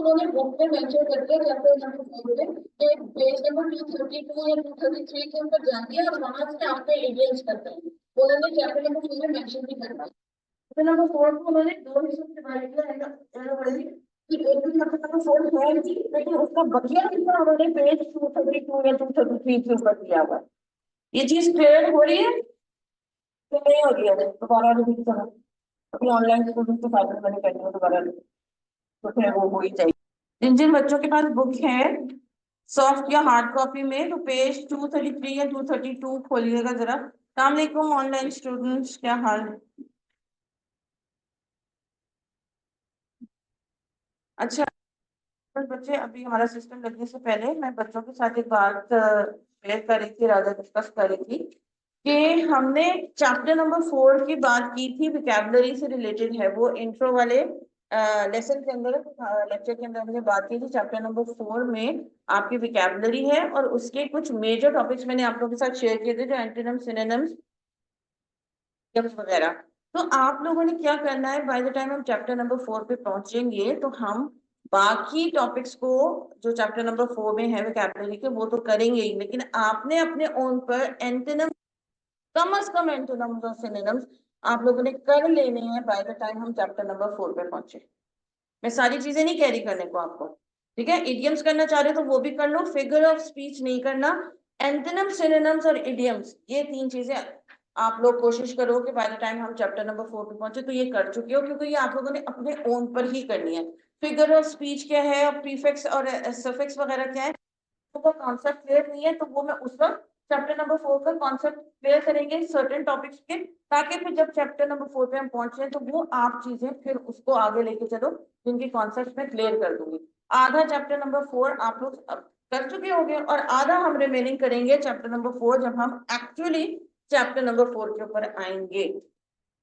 उन्होंने बुक में मेंशन करके चैप्टर नंबर 4 में कि पेज नंबर 232 या 233 के ऊपर जाएंगे और वहां से आपको एडियंस करते हैं। उन्होंने चैप्टर नंबर 4 में मेंशन भी करना है। चैप्टर नंबर 4 को उन्होंने दो हिस्सों में डिवाइड किया है कि एक भी चैप्टर नंबर 4 है नहीं, लेकिन उसका बकिया हिस्सा उन्होंने पेज 232 या 233 के ऊपर दिया हुआ है। ये चीज क्लियर हो रही है तो नहीं हो रही है? दोबारा रिपीट करो। अभी ऑनलाइन स्टूडेंट के साथ में मैंने करनी है दोबारा, तो फिर वो हो ही जाएगी। जिन जिन बच्चों के पास बुक है सॉफ्ट या हार्ड कॉपी में, तो पेज 233 या 232 खोलिएगा जरा। अस्सलाम वालेकुम ऑनलाइन स्टूडेंट्स, क्या हाल? अच्छा, बस बच्चे, अभी हमारा सिस्टम लगने से पहले मैं बच्चों के साथ एक बात शेयर कर रही थी, राधा डिस्कस कर रही थी कि हमने चैप्टर नंबर 4 की बात की थी, विकैबुलरी से रिलेटेड है वो। इंट्रो वाले लेसन के अंदर, लेक्चर के अंदर हमने बात की थी चैप्टर नंबर 4 में आपकी विकैबुलरी है, और उसके कुछ मेजर टॉपिक्स मैंने आप लोगों के साथ शेयर किए थे, जो एंटोनिम्स, सिनोनिम्स वगैरह। तो आप लोगों ने क्या करना है, बाय द टाइम हम चैप्टर नंबर 4 पे पहुंचेंगे तो हम बाकी टॉपिक्स को जो चैप्टर नंबर 4 में है वोकैबुलरी के, वो तो करेंगे ही, लेकिन आपने अपने ओन पर एंटोनिम, कम से कम एंटोनिम्स और सिनोनिम्स आप लोगों ने कर लेने हैं बाय द टाइम हम चैप्टर नंबर 4 पे पहुंचे। मैं सारी चीजें नहीं कैरी करने को आपको, ठीक है? इडियम्स करना चाह रहे हो तो वो भी कर लो, फिगर ऑफ स्पीच नहीं करना। एंटोनिम्स, सिनोनिम्स और इडियम्स, ये तीन चीजें आप लोग कोशिश करो कि बाय द टाइम हम चैप्टर नंबर 4 पे पहुंचे तो ये कर चुके हो, क्योंकि ये आप लोगों ने अपने ओन पर ही करनी है। फिगर ऑफ स्पीच क्या है और प्रीफिक्स और सफिक्स वगैरह क्या है, तो कॉन्सेप्ट क्लियर नहीं है, तो वो मैं उस वक्त चैप्टर नंबर 4 का कॉन्सेप्ट क्लियर करेंगे सर्टेन टॉपिक्स के, ताकि फिर जब चैप्टर नंबर 4 पे हम पहुंचे तो वो आप चीजें फिर उसको आगे लेके चलो, जिनके कॉन्सेप्ट में क्लियर कर दूंगी। आधा चैप्टर नंबर 4 आप लोग कर चुके होंगे और आधा हम रिमेनिंग करेंगे चैप्टर नंबर 4 जब हम एक्चुअली चैप्टर नंबर 4 के ऊपर आएंगे।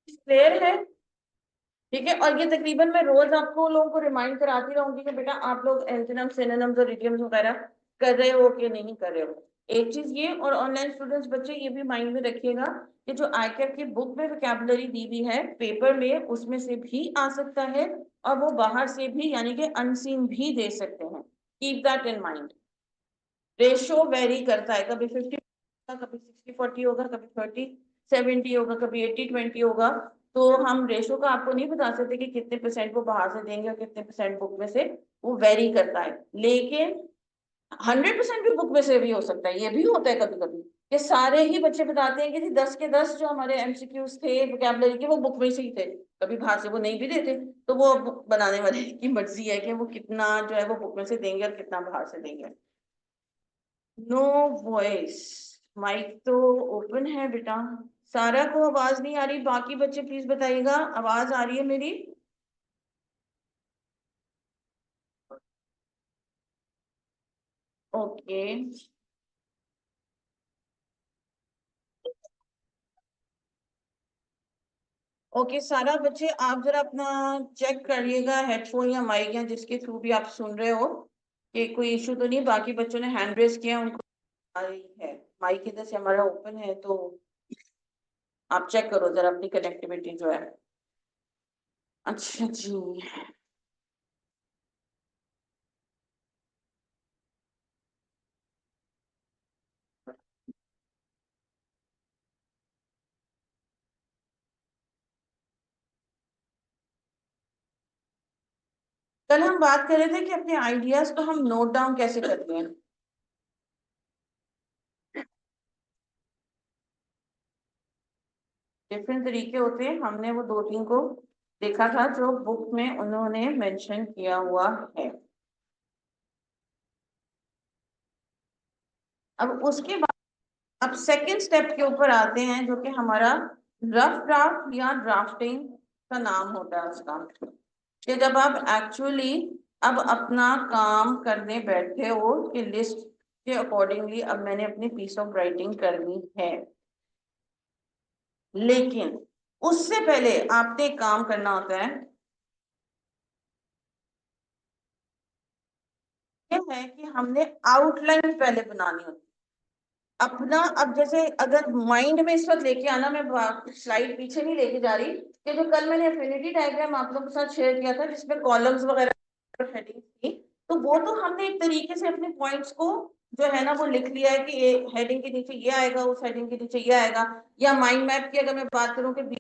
क्लियर है? ठीक है। और ये तकरीबन मैं रोज आपको लोगों को रिमाइंड कराती रहूंगी कि बेटा आप लोग एंटोनिम्स, सिनोनिम्स और इडियम्स वगैरह कर रहे हो कि नहीं कर रहे हो। एक चीज ये, और ऑनलाइन स्टूडेंट्स बच्चे ये भी माइंड में रखिएगा कि जो आईकैप की बुक में वोकैबुलरी दी हुई है पेपर में, उसमें से भी आ सकता है और वो बाहर से भी, यानी कि अनसीन भी दे सकते हैं। Keep that in mind. Ratio very करता है, कभी 50 कभी 60-40 होगा, कभी 30-70 होगा, कभी 80-20 होगा। तो हम रेशो का आपको नहीं बता सकते कि कितने परसेंट वो बाहर से देंगे और कितने परसेंट बुक में से, वो वेरी करता है। लेकिन 100% भी बुक में से भी हो सकता है, ये भी होता है कभी कभी कि सारे ही बच्चे बताते हैं कि जी 10 के 10 जो हमारे एमसीक्यूज थे वोकैबुलरी के वो बुक में से ही थे, कभी बाहर से वो नहीं भी देते। तो वो बनाने वाले की मर्जी है कि वो कितना जो है वो बुक में से देंगे और कितना बाहर से देंगे। नो वॉइस, माइक तो ओपन है बेटा। सारा को आवाज नहीं आ रही, बाकी बच्चे प्लीज बताइएगा आवाज आ रही है मेरी? ओके। ओके सारा बच्चे, आप जरा अपना चेक करिएगा हेडफोन या माइक या जिसके थ्रू भी आप सुन रहे हो कि कोई इशू तो नहीं। बाकी बच्चों ने हैंड रेस किया, उनको आ रही है। माइक इधर से हमारा ओपन है, तो आप चेक करो जरा अपनी कनेक्टिविटी जो है। अच्छा जी, कल हम बात कर रहे थे कि अपने आइडियाज को हम नोट डाउन कैसे करते हैं। डिफरेंट तरीके होते हैं, हमने वो दो तीन को देखा था जो बुक में उन्होंने मेंशन किया हुआ है। अब उसके बाद अब सेकंड स्टेप के ऊपर आते हैं, जो कि हमारा रफ ड्राफ्ट या ड्राफ्टिंग का नाम होता है उसका, कि जब आप एक्चुअली अब अपना काम करने बैठे हो कि लिस्ट के अकॉर्डिंगली अब मैंने अपनी पीस ऑफ राइटिंग करनी है, लेकिन उससे पहले आपने एक काम करना होता है, ये है कि हमने आउटलाइन पहले बनानी होती है अपना। अब जैसे अगर माइंड में इस वक्त लेके आना, मैं स्लाइड पीछे नहीं लेके जा रही, कि जो कल मैंने एफिनिटी डायग्राम आप लोगों के साथ शेयर किया था जिसमें कॉलम्स वगैरह हेडिंग थी, तो वो तो हमने एक तरीके से अपने पॉइंट्स को जो है ना वो लिख लिया है कि हेडिंग के नीचे ये आएगा, उस हेडिंग के नीचे ये आएगा। या माइंड मैप की अगर मैं बात करूं कि बीच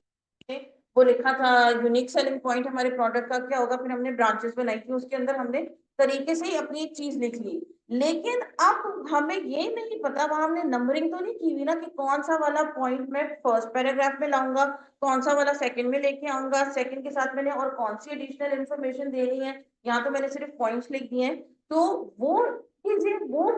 में वो लिखा था यूनिक सेलिंग पॉइंट हमारे प्रोडक्ट का क्या होगा, फिर हमने ब्रांचेस बनाई थी, उसके अंदर हमने तरीके से ही अपनी एक चीज लिख ली। लेकिन अब हमें ये नहीं पता, वहां हमने नंबरिंग तो नहीं की हुई ना कि कौन सा वाला पॉइंट मैं फर्स्ट पैराग्राफ में लाऊंगा, कौन सा वाला सेकंड में लेके आऊंगा, सेकंड के साथ मैंने और कौन सी एडिशनल इन्फॉर्मेशन देनी है। यहाँ तो मैंने सिर्फ पॉइंट्स लिख दिए हैं। तो वो चीजें वो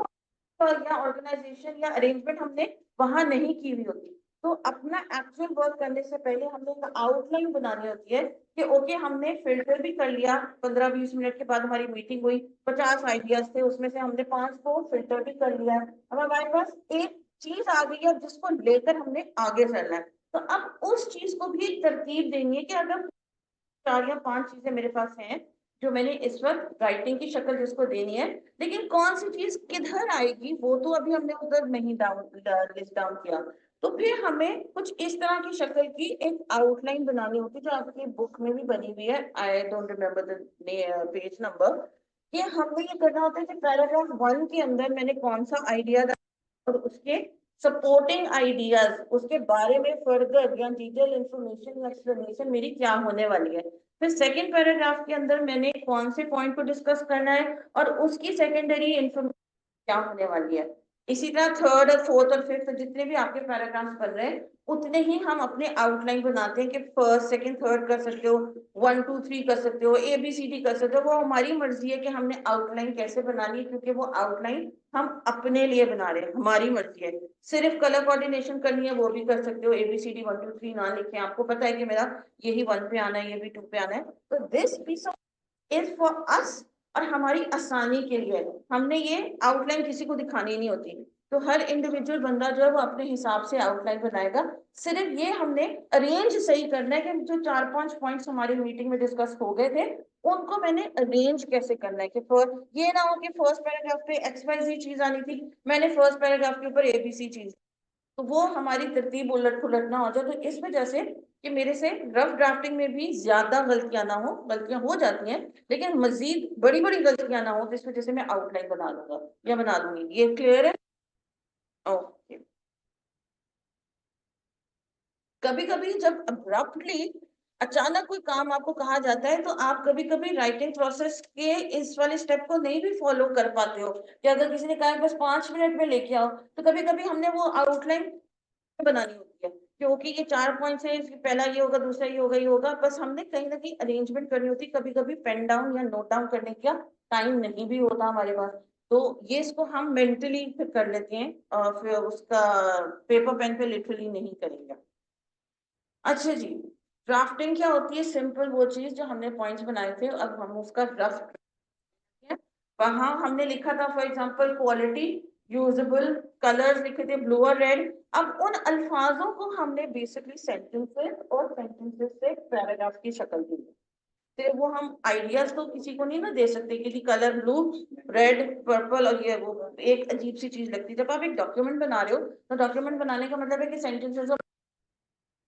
या ऑर्गेनाइजेशन या अरेंजमेंट हमने वहां नहीं की हुई होती। तो अपना एक्चुअल वर्क करने से पहले हमने एक आउटलाइन बनानी होती है कि ओके हमने फिल्टर भी कर लिया, 15-20 मिनट के बाद हमारी मीटिंग हुई, 50 आइडियाज थे, उसमें से हमने 5 को फिल्टर भी कर लिया, अब हमारे पास एक चीज आ गई है जिसको लेकर हमने आगे चलना है। तो अब उस चीज को भी एक तरतीब देनी है कि अगर 4 या 5 चीजें मेरे पास हैं जो मैंने इस वक्त राइटिंग की शक्ल जिसको देनी है, लेकिन कौन सी चीज किधर आएगी वो तो अभी हमने उधर नहीं लिस्ट डाउन किया। तो फिर हमें कुछ इस तरह की शक्ल की एक आउटलाइन बनानी होती है जो आपकी बुक में भी बनी हुई है, I don't remember the page number. कि हमने ये करना होता है कि पैराग्राफ 1 के अंदर मैंने कौन सा आइडिया और उसके सपोर्टिंग आइडियाज, उसके बारे में फर्दर या डिटेल इंफॉर्मेशन या एक्सप्लेनेशन मेरी क्या होने वाली है। फिर सेकंड पैराग्राफ के अंदर मैंने कौन से पॉइंट को डिस्कस करना है और उसकी सेकेंडरी इंफॉर्मेशन क्या होने वाली है। इसी तरह थर्ड और फोर्थ और फिफ्थ जितने भी आपके पैराग्राफ्स बन रहे हैं उतने ही हम अपने आउटलाइन बनाते हैं कि फर्स्ट सेकंड थर्ड कर सकते हो, 1 2 3 कर सकते हो, ABCD कर सकते हो। वो हमारी मर्जी है कि हमने आउटलाइन कैसे बनानी है, क्योंकि वो आउटलाइन हम अपने लिए बना रहे हैं, हमारी मर्जी है। सिर्फ कलर कोऑर्डिनेशन करनी है वो भी कर सकते हो, ABCD 1 2 3 ना लिखे, आपको पता है कि मेरा यही 1 पे आना है, ये भी 2 पे आना है। तो this piece of is for us, और हमारी आसानी के लिए हमने ये आउटलाइन किसी को दिखानी नहीं होती। तो हर इंडिविजुअल बंदा जो है वो अपने हिसाब से आउटलाइन बनाएगा। सिर्फ ये हमने अरेंज सही करना है कि जो 4-5 पॉइंट्स हमारी मीटिंग में डिस्कस हो गए थे उनको मैंने अरेंज कैसे करना है कि ये ना हो कि फर्स्ट पैराग्राफ पे XYZ चीज आनी थी, मैंने फर्स्ट पैराग्राफ के ऊपर ABC चीज, तो वो हमारी तरतीब उलट पुलट ना हो जाए। तो इस वजह से कि मेरे से रफ ड्राफ्टिंग में भी ज्यादा गलतियां ना हो, गलतियां हो जाती हैं लेकिन मजीद बड़ी बड़ी गलतियां ना हो, तो इस वजह से मैं आउटलाइन बना लूंगा या बना दूंगी। ये क्लियर है? ओके। कभी कभी जब अब्रप्टली अचानक कोई काम आपको कहा जाता है तो आप कभी कभी राइटिंग प्रोसेस के इस वाले स्टेप को नहीं भी फॉलो कर पाते हो, कि अगर किसी ने कहा है बस 5 मिनट में लेके आओ, तो कभी कभी हमने वो आउटलाइन बनानी होती है क्योंकि ये 4 पॉइंट्स है, इसकी पहला ये होगा, दूसरा ये होगा, ये होगा, बस हमने कहीं ना कहीं अरेंजमेंट करनी होती है। कभी कभी पेन डाउन या नोट डाउन करने का टाइम नहीं भी होता हमारे पास, तो ये इसको हम मेंटली फिर कर लेते हैं और फिर उसका पेपर पेन पे लिटरली नहीं करेंगे। अच्छा जी, ड्राफ्टिंग क्या होती है? सिंपल वो चीज जो हमने पॉइंट्स बनाए थे अब हम उसका रफ, वहां हमने लिखा था for example quality, usable, colours लिखे थे ब्लू और रेड। अब उन अल्फाजों को हमने बेसिकली सेंटेंसेस और सेंटेंसेस से पैराग्राफ की शक्ल दी। फिर वो हम आइडियाज तो किसी को नहीं ना दे सकते कि कलर ब्लू, रेड, पर्पल और ये वो, एक अजीब सी चीज लगती है। जब आप एक डॉक्यूमेंट बना रहे हो तो डॉक्यूमेंट बनाने का मतलब है कि सेंटेंसेस,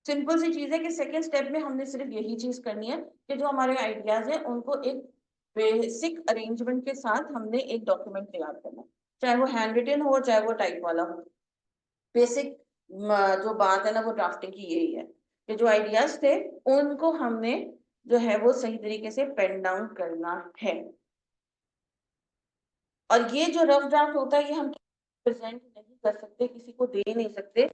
सिंपल सी चीज है कि सेकेंड स्टेप में हमने सिर्फ यही चीज करनी है कि जो हमारे आइडियाज है उनको एक बेसिक अरेंजमेंट के साथ हमने एक डॉक्यूमेंट तैयार करना है, चाहे वो हैंड रिटन हो चाहे वो टाइप वाला हो। बेसिक जो बात है ना वो ड्राफ्टिंग की यही है कि जो आइडियाज थे उनको हमने जो है वो सही तरीके से पेन डाउन करना है। और ये जो रफ ड्राफ्ट होता है ये हम प्रेजेंट नहीं कर सकते, किसी को दे नहीं सकते।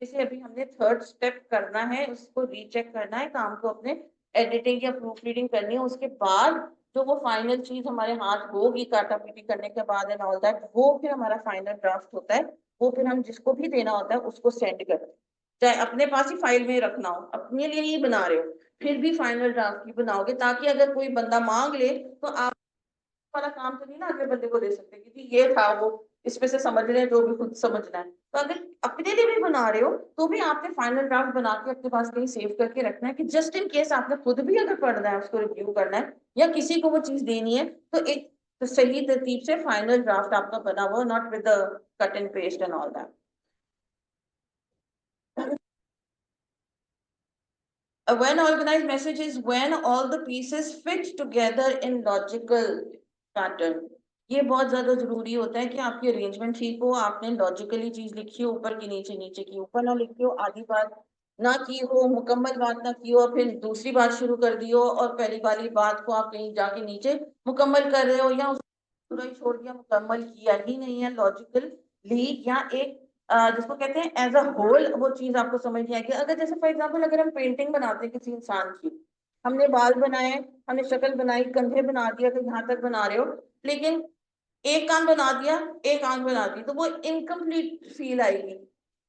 इसे अभी हमने थर्ड स्टेप करना है, उसको रीचेक करना है, काम को अपने एडिटिंग या प्रूफ रीडिंग करनी है, उसके बाद जो वो फाइनल चीज हमारे हाथ होगी काटा पीटी करने के बाद एंड ऑल दैट, वो फिर हमारा फाइनल ड्राफ्ट होता है। वो फिर हम जिसको भी देना होता है उसको सेंड करते हैं, चाहे अपने पास ही फाइल में रखना हो, अपने लिए ही बना रहे हो फिर भी फाइनल ड्राफ्ट ही बनाओगे, ताकि अगर कोई बंदा मांग ले तो आप वाला काम तो नहीं ना अगले बंदे को दे सकते क्योंकि ये था वो, इसमें से समझ रहे हैं जो भी खुद समझना है। तो अगर अपने लिए भी बना रहे हो तो भी आपने फाइनल ड्राफ्ट बना के अपने पास कहीं सेव करके रखना है कि जस्ट इन केस आपने खुद भी अगर पढ़ना है, उसको रिव्यू करना है या किसी को वो चीज देनी है, तो एक तो सही तरतीब से फाइनल ड्राफ्ट आपका बना हुआ, not with the cut and paste and all that. A well organized message is when all the pieces fit together in logical pattern. ये बहुत ज्यादा जरूरी होता है कि आपकी अरेंजमेंट ठीक हो, आपने लॉजिकली चीज लिखी हो, ऊपर की नीचे, नीचे की ऊपर ना लिखी हो, आधी बात ना की हो, मुकम्मल बात ना की हो, फिर दूसरी बात शुरू कर दी हो और पहली वाली बात को आप कहीं जाके नीचे मुकम्मल कर रहे हो, या पूरा ही छोड़ दिया, मुकम्मल किया ही नहीं है लॉजिकली, या एक जिसको कहते हैं एज अ होल वो चीज आपको समझ नहीं आएगी। अगर जैसे फॉर एग्जांपल अगर हम पेंटिंग बनाते हैं किसी इंसान की, हमने बाल बनाए, हमने शक्ल बनाई, कंधे बना दिया, तो यहाँ तक बना रहे हो, लेकिन एक कान बना दिया, एक आंख बना दी, तो वो इनकम्प्लीट फील आएगी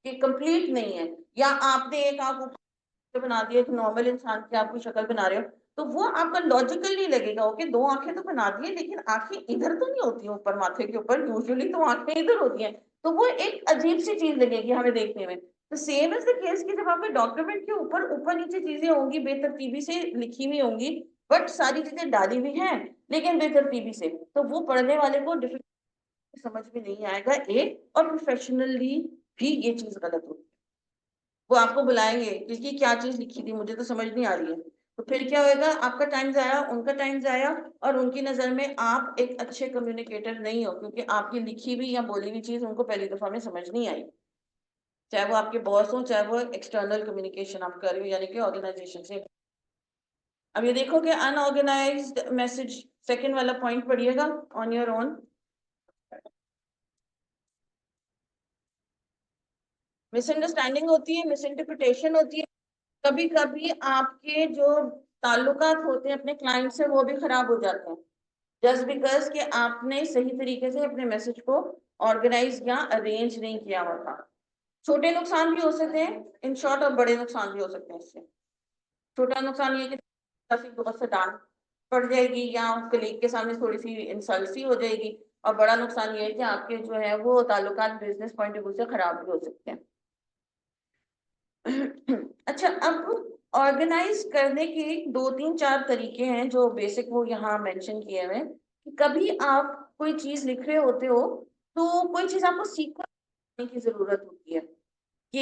कि कंप्लीट नहीं है। या आपने एक आंख ऊपर बना दिया, एक नॉर्मल इंसान की आपकी शक्ल बना रहे हो, तो वो आपका लॉजिकल नहीं लगेगा। ओके, दो आंखें तो बना दी है, लेकिन आंखें इधर तो नहीं होती ऊपर माथे के ऊपर, यूजुअली तो आंखें इधर होती हैं, तो वो एक अजीब सी चीज लगेगी हमें देखने में। तो सेम इज द केस कि जब आपके डॉक्यूमेंट के ऊपर ऊपर नीचे चीजें होंगी, बेतरतीबी से लिखी हुई होंगी, बट सारी चीजें डाली हुई हैं लेकिन बेतरतीबी से, तो वो पढ़ने वाले को डिफिकल्ट समझ में नहीं आएगा। और प्रोफेशनली भी ये चीज गलत होती है। वो आपको बुलाएंगे क्योंकि क्या चीज लिखी थी मुझे तो समझ नहीं आ रही है, तो फिर क्या होएगा, आपका टाइम जाया, उनका टाइम जाया, और उनकी नजर में आप एक अच्छे कम्युनिकेटर नहीं हो, क्योंकि आपकी लिखी हुई या बोली हुई चीज उनको पहली दफा में समझ नहीं आई, चाहे वो आपके बॉस हो, चाहे वो एक्सटर्नल कम्युनिकेशन आप कर रहे हो, यानी कि ऑर्गेनाइजेशन से। अब ये देखो कि अनऑर्गेनाइज्ड मैसेज, सेकेंड वाला पॉइंट पढ़िएगा ऑन योर ओन। मिसअंडरस्टैंडिंग होती है, मिसइंटरप्रिटेशन होती है, कभी कभी आपके जो ताल्लुकात होते हैं अपने क्लाइंट से वो भी खराब हो जाते हैं, जस्ट बिकॉज कि आपने सही तरीके से अपने मैसेज को ऑर्गेनाइज या अरेंज नहीं किया होता। छोटे नुकसान भी हो सकते हैं इन शॉर्ट, और बड़े नुकसान भी हो सकते हैं इससे। छोटा नुकसान ये कि बहुत से डांट पड़ जाएगी, या कलीग के सामने थोड़ी सी इंसल्ट सी हो जाएगी, और बड़ा नुकसान ये है कि आपके जो है वो ताल्लुकात बिजनेस पॉइंट ऑफ व्यू से खराब भी हो सकते हैं। अच्छा, अब ऑर्गेनाइज करने के दो तीन चार तरीके हैं जो बेसिक वो यहाँ मेंशन किए हुए हैं, कि कभी आप कोई चीज लिख रहे होते हो तो कोई चीज आपको सीक्वेंस करने की जरूरत होती है कि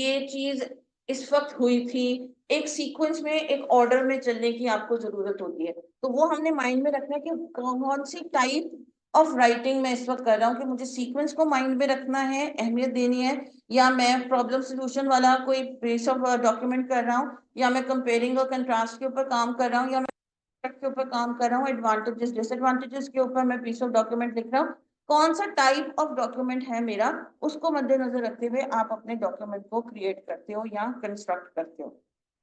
ये चीज इस वक्त हुई थी, एक सीक्वेंस में, एक ऑर्डर में चलने की आपको जरूरत होती है। तो वो हमने माइंड में रखना है कि कौन सी टाइप ऑफ राइटिंग मैं इस वक्त कर रहा हूँ, कि मुझे सीक्वेंस को माइंड में रखना है, अहमियत देनी है, या मैं प्रॉब्लम सोल्यूशन वाला कोई पीस ऑफ डॉक्यूमेंट कर रहा हूँ, या मैं कंपेयरिंग और कंट्रास्ट के ऊपर काम कर रहा हूँ, या मैं के ऊपर काम कर रहा हूँ, एडवांटेजेस डिसएडवांटेजेस के ऊपर मैं पीस ऑफ डॉक्यूमेंट लिख रहा हूँ। कौन सा टाइप ऑफ डॉक्यूमेंट है मेरा, उसको मद्देनजर रखते हुए आप अपने डॉक्यूमेंट को क्रिएट करते हो या कंस्ट्रक्ट करते हो।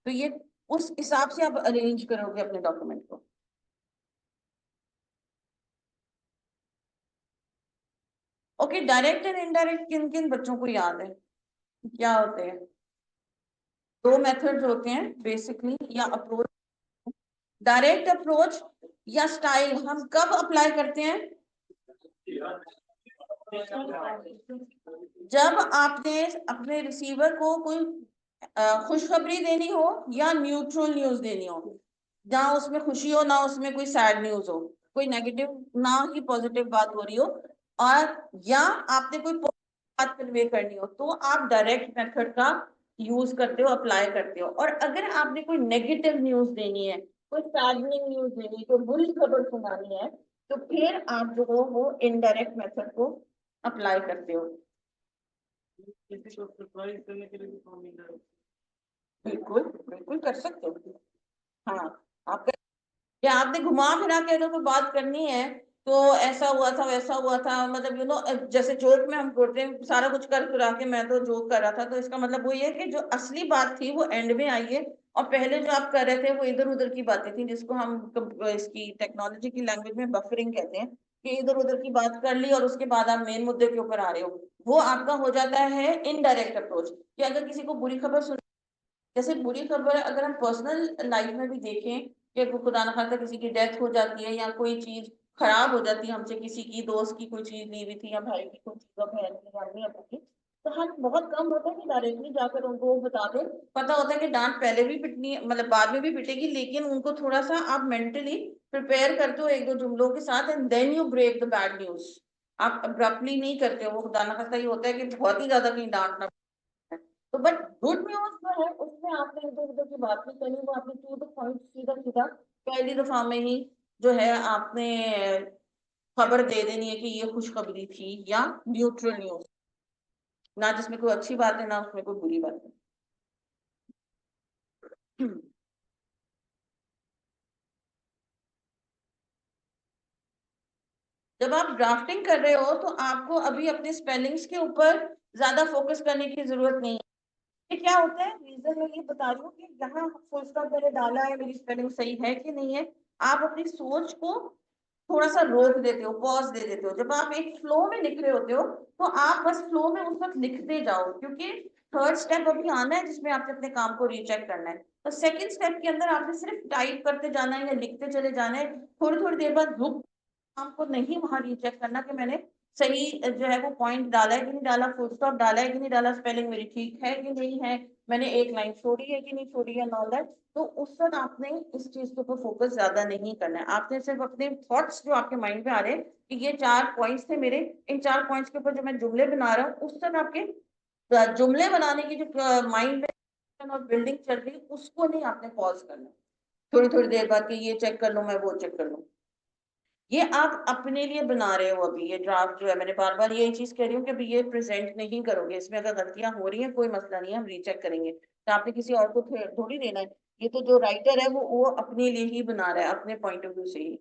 तो ये उस हिसाब से आप अरेंज करोगे अपने डॉक्यूमेंट को। ओके, डायरेक्ट एंड इनडायरेक्ट किन किन बच्चों को याद है क्या होते हैं? दो मेथड्स होते हैं बेसिकली, या अप्रोच, डायरेक्ट अप्रोच या स्टाइल। हम कब अप्लाई करते हैं? जब आपने अपने रिसीवर को कोई खुशखबरी देनी हो या न्यूट्रल न्यूज देनी हो, ना उसमें खुशी हो ना उसमें कोई सैड न्यूज हो, कोई नेगेटिव ना ही पॉजिटिव बात हो रही हो, और या आपने कोई बात कन्वे करनी हो, तो आप डायरेक्ट मेथड का यूज करते हो, अप्लाई करते हो। और अगर आपने कोई नेगेटिव न्यूज देनी है, कोई सैडनिंग न्यूज देनी है, कोई बुरी खबर सुनानी है, तो फिर आप जो हो वो इनडायरेक्ट मेथड को अप्लाई करते हो। किसी को सरप्राइज करने के लिए भी काम मिल रहा है। बिल्कुल बिल्कुल कर सकते हो। हाँ, आप या आपने घुमा फिरा के अगर कोई बात करनी है, तो ऐसा हुआ था वैसा हुआ था, मतलब जैसे जोक में हम बोलते हैं सारा कुछ कर फिरा के मैं तो जोक कर रहा था, तो इसका मतलब वही है कि जो असली बात थी वो एंड में आई है, और पहले जो आप कर रहे थे वो इधर उधर की बातें थी, जिसको हम इसकी टेक्नोलॉजी की लैंग्वेज में बफरिंग कहते हैं, कि इधर उधर की बात कर ली और उसके बाद आप मेन मुद्दे के ऊपर आ रहे हो। वो आपका हो जाता है इनडायरेक्ट अप्रोच, कि अगर किसी को बुरी खबर सुन, जैसे बुरी खबर अगर हम पर्सनल लाइफ में भी देखें कि खुदा न खास्ता किसी की डेथ हो जाती है या कोई चीज खराब हो जाती है हमसे, किसी की दोस्त की कोई चीज ली हुई थी या भाई की कोई चीज, बहन की जाननी है अपनी, तो हम बहुत कम होता है कि डायरेक्टली जाकर उनको बता दें। पता होता है कि डांट पहले भी पिटनी है, मतलब बाद में भी पिटेगी, लेकिन उनको थोड़ा सा आप मेंटली प्रिपेयर करते हो एक दो जुमलों के साथ, and then you break the bad news. आप अब्रप्टली नहीं करते हो, वो खुदा न खास्ता ये होता है कि बहुत ही ज्यादा कहीं डांट ना। तो तो बट गुड न्यूज जो है उसमें आपने इधर उधर की बात नहीं करनी, वो आपने टू द पॉइंट सीधा सीधा पहली दफा में ही जो है आपने खबर दे देनी है कि ये खुशखबरी थी या न्यूट्रल न्यूज, ना जिसमें कोई अच्छी बात है ना उसमें कोई बुरी बात है। जब आप ड्राफ्टिंग कर रहे हो तो आपको अभी अपने स्पेलिंग्स के ऊपर ज्यादा फोकस करने की जरूरत नहीं है। ये क्या होता है, रीजन मैं ये बता रही हूँ कि यहाँ फुल स्टॉप मैंने डाला है, मेरी स्पेलिंग सही है कि नहीं है। आप अपनी सोच को थोड़ा सा रोक देते हो, पॉज दे देते हो। जब आप एक फ्लो में लिख रहे होते हो तो आप बस फ्लो में उस वक्त लिखते जाओ, क्योंकि थर्ड स्टेप अभी आना है जिसमें आपने अपने काम को रीचेक करना है। तो सेकंड स्टेप के अंदर आपने सिर्फ टाइप करते जाना है या लिखते चले जाना है। थोड़ी थोड़ी देर बाद रुक, आपको नहीं वहां रीचेक करना कि मैंने सही जो है वो पॉइंट डाला है कि नहीं डाला, फुल स्टॉप डाला है कि नहीं डाला, स्पेलिंग मेरी ठीक है कि नहीं है, मैंने एक लाइन छोड़ी है कि नहीं छोड़ी है, ऑल दैट। तो उस वक्त आपने इस चीज के ऊपर फोकस ज्यादा नहीं करना है। आपने सिर्फ अपने थॉट्स जो आपके माइंड में आ रहे हैं कि ये 4 पॉइंट्स थे मेरे, इन 4 पॉइंट्स के ऊपर जो मैं जुमले बना रहा हूँ उस तक आपके जुमले बनाने की जो माइंड में और बिल्डिंग चल रही है उसको नहीं आपने पॉज करना। थोड़ी थोड़ी देर बाद कि ये चेक कर लूं, मैं वो चेक कर लूं। ये आप अपने लिए बना रहे हो। अभी ये ड्राफ्ट जो है, मैंने बार बार यही चीज कह रही हूँ कि अभी ये प्रेजेंट नहीं करोगे, इसमें अगर गलतियां हो रही हैं कोई मसला नहीं है, हम रीचेक करेंगे। तो आपने किसी और को थोड़ी देना है। ये तो जो राइटर है वो अपने लिए ही बना रहा है, अपने पॉइंट ऑफ व्यू से ही।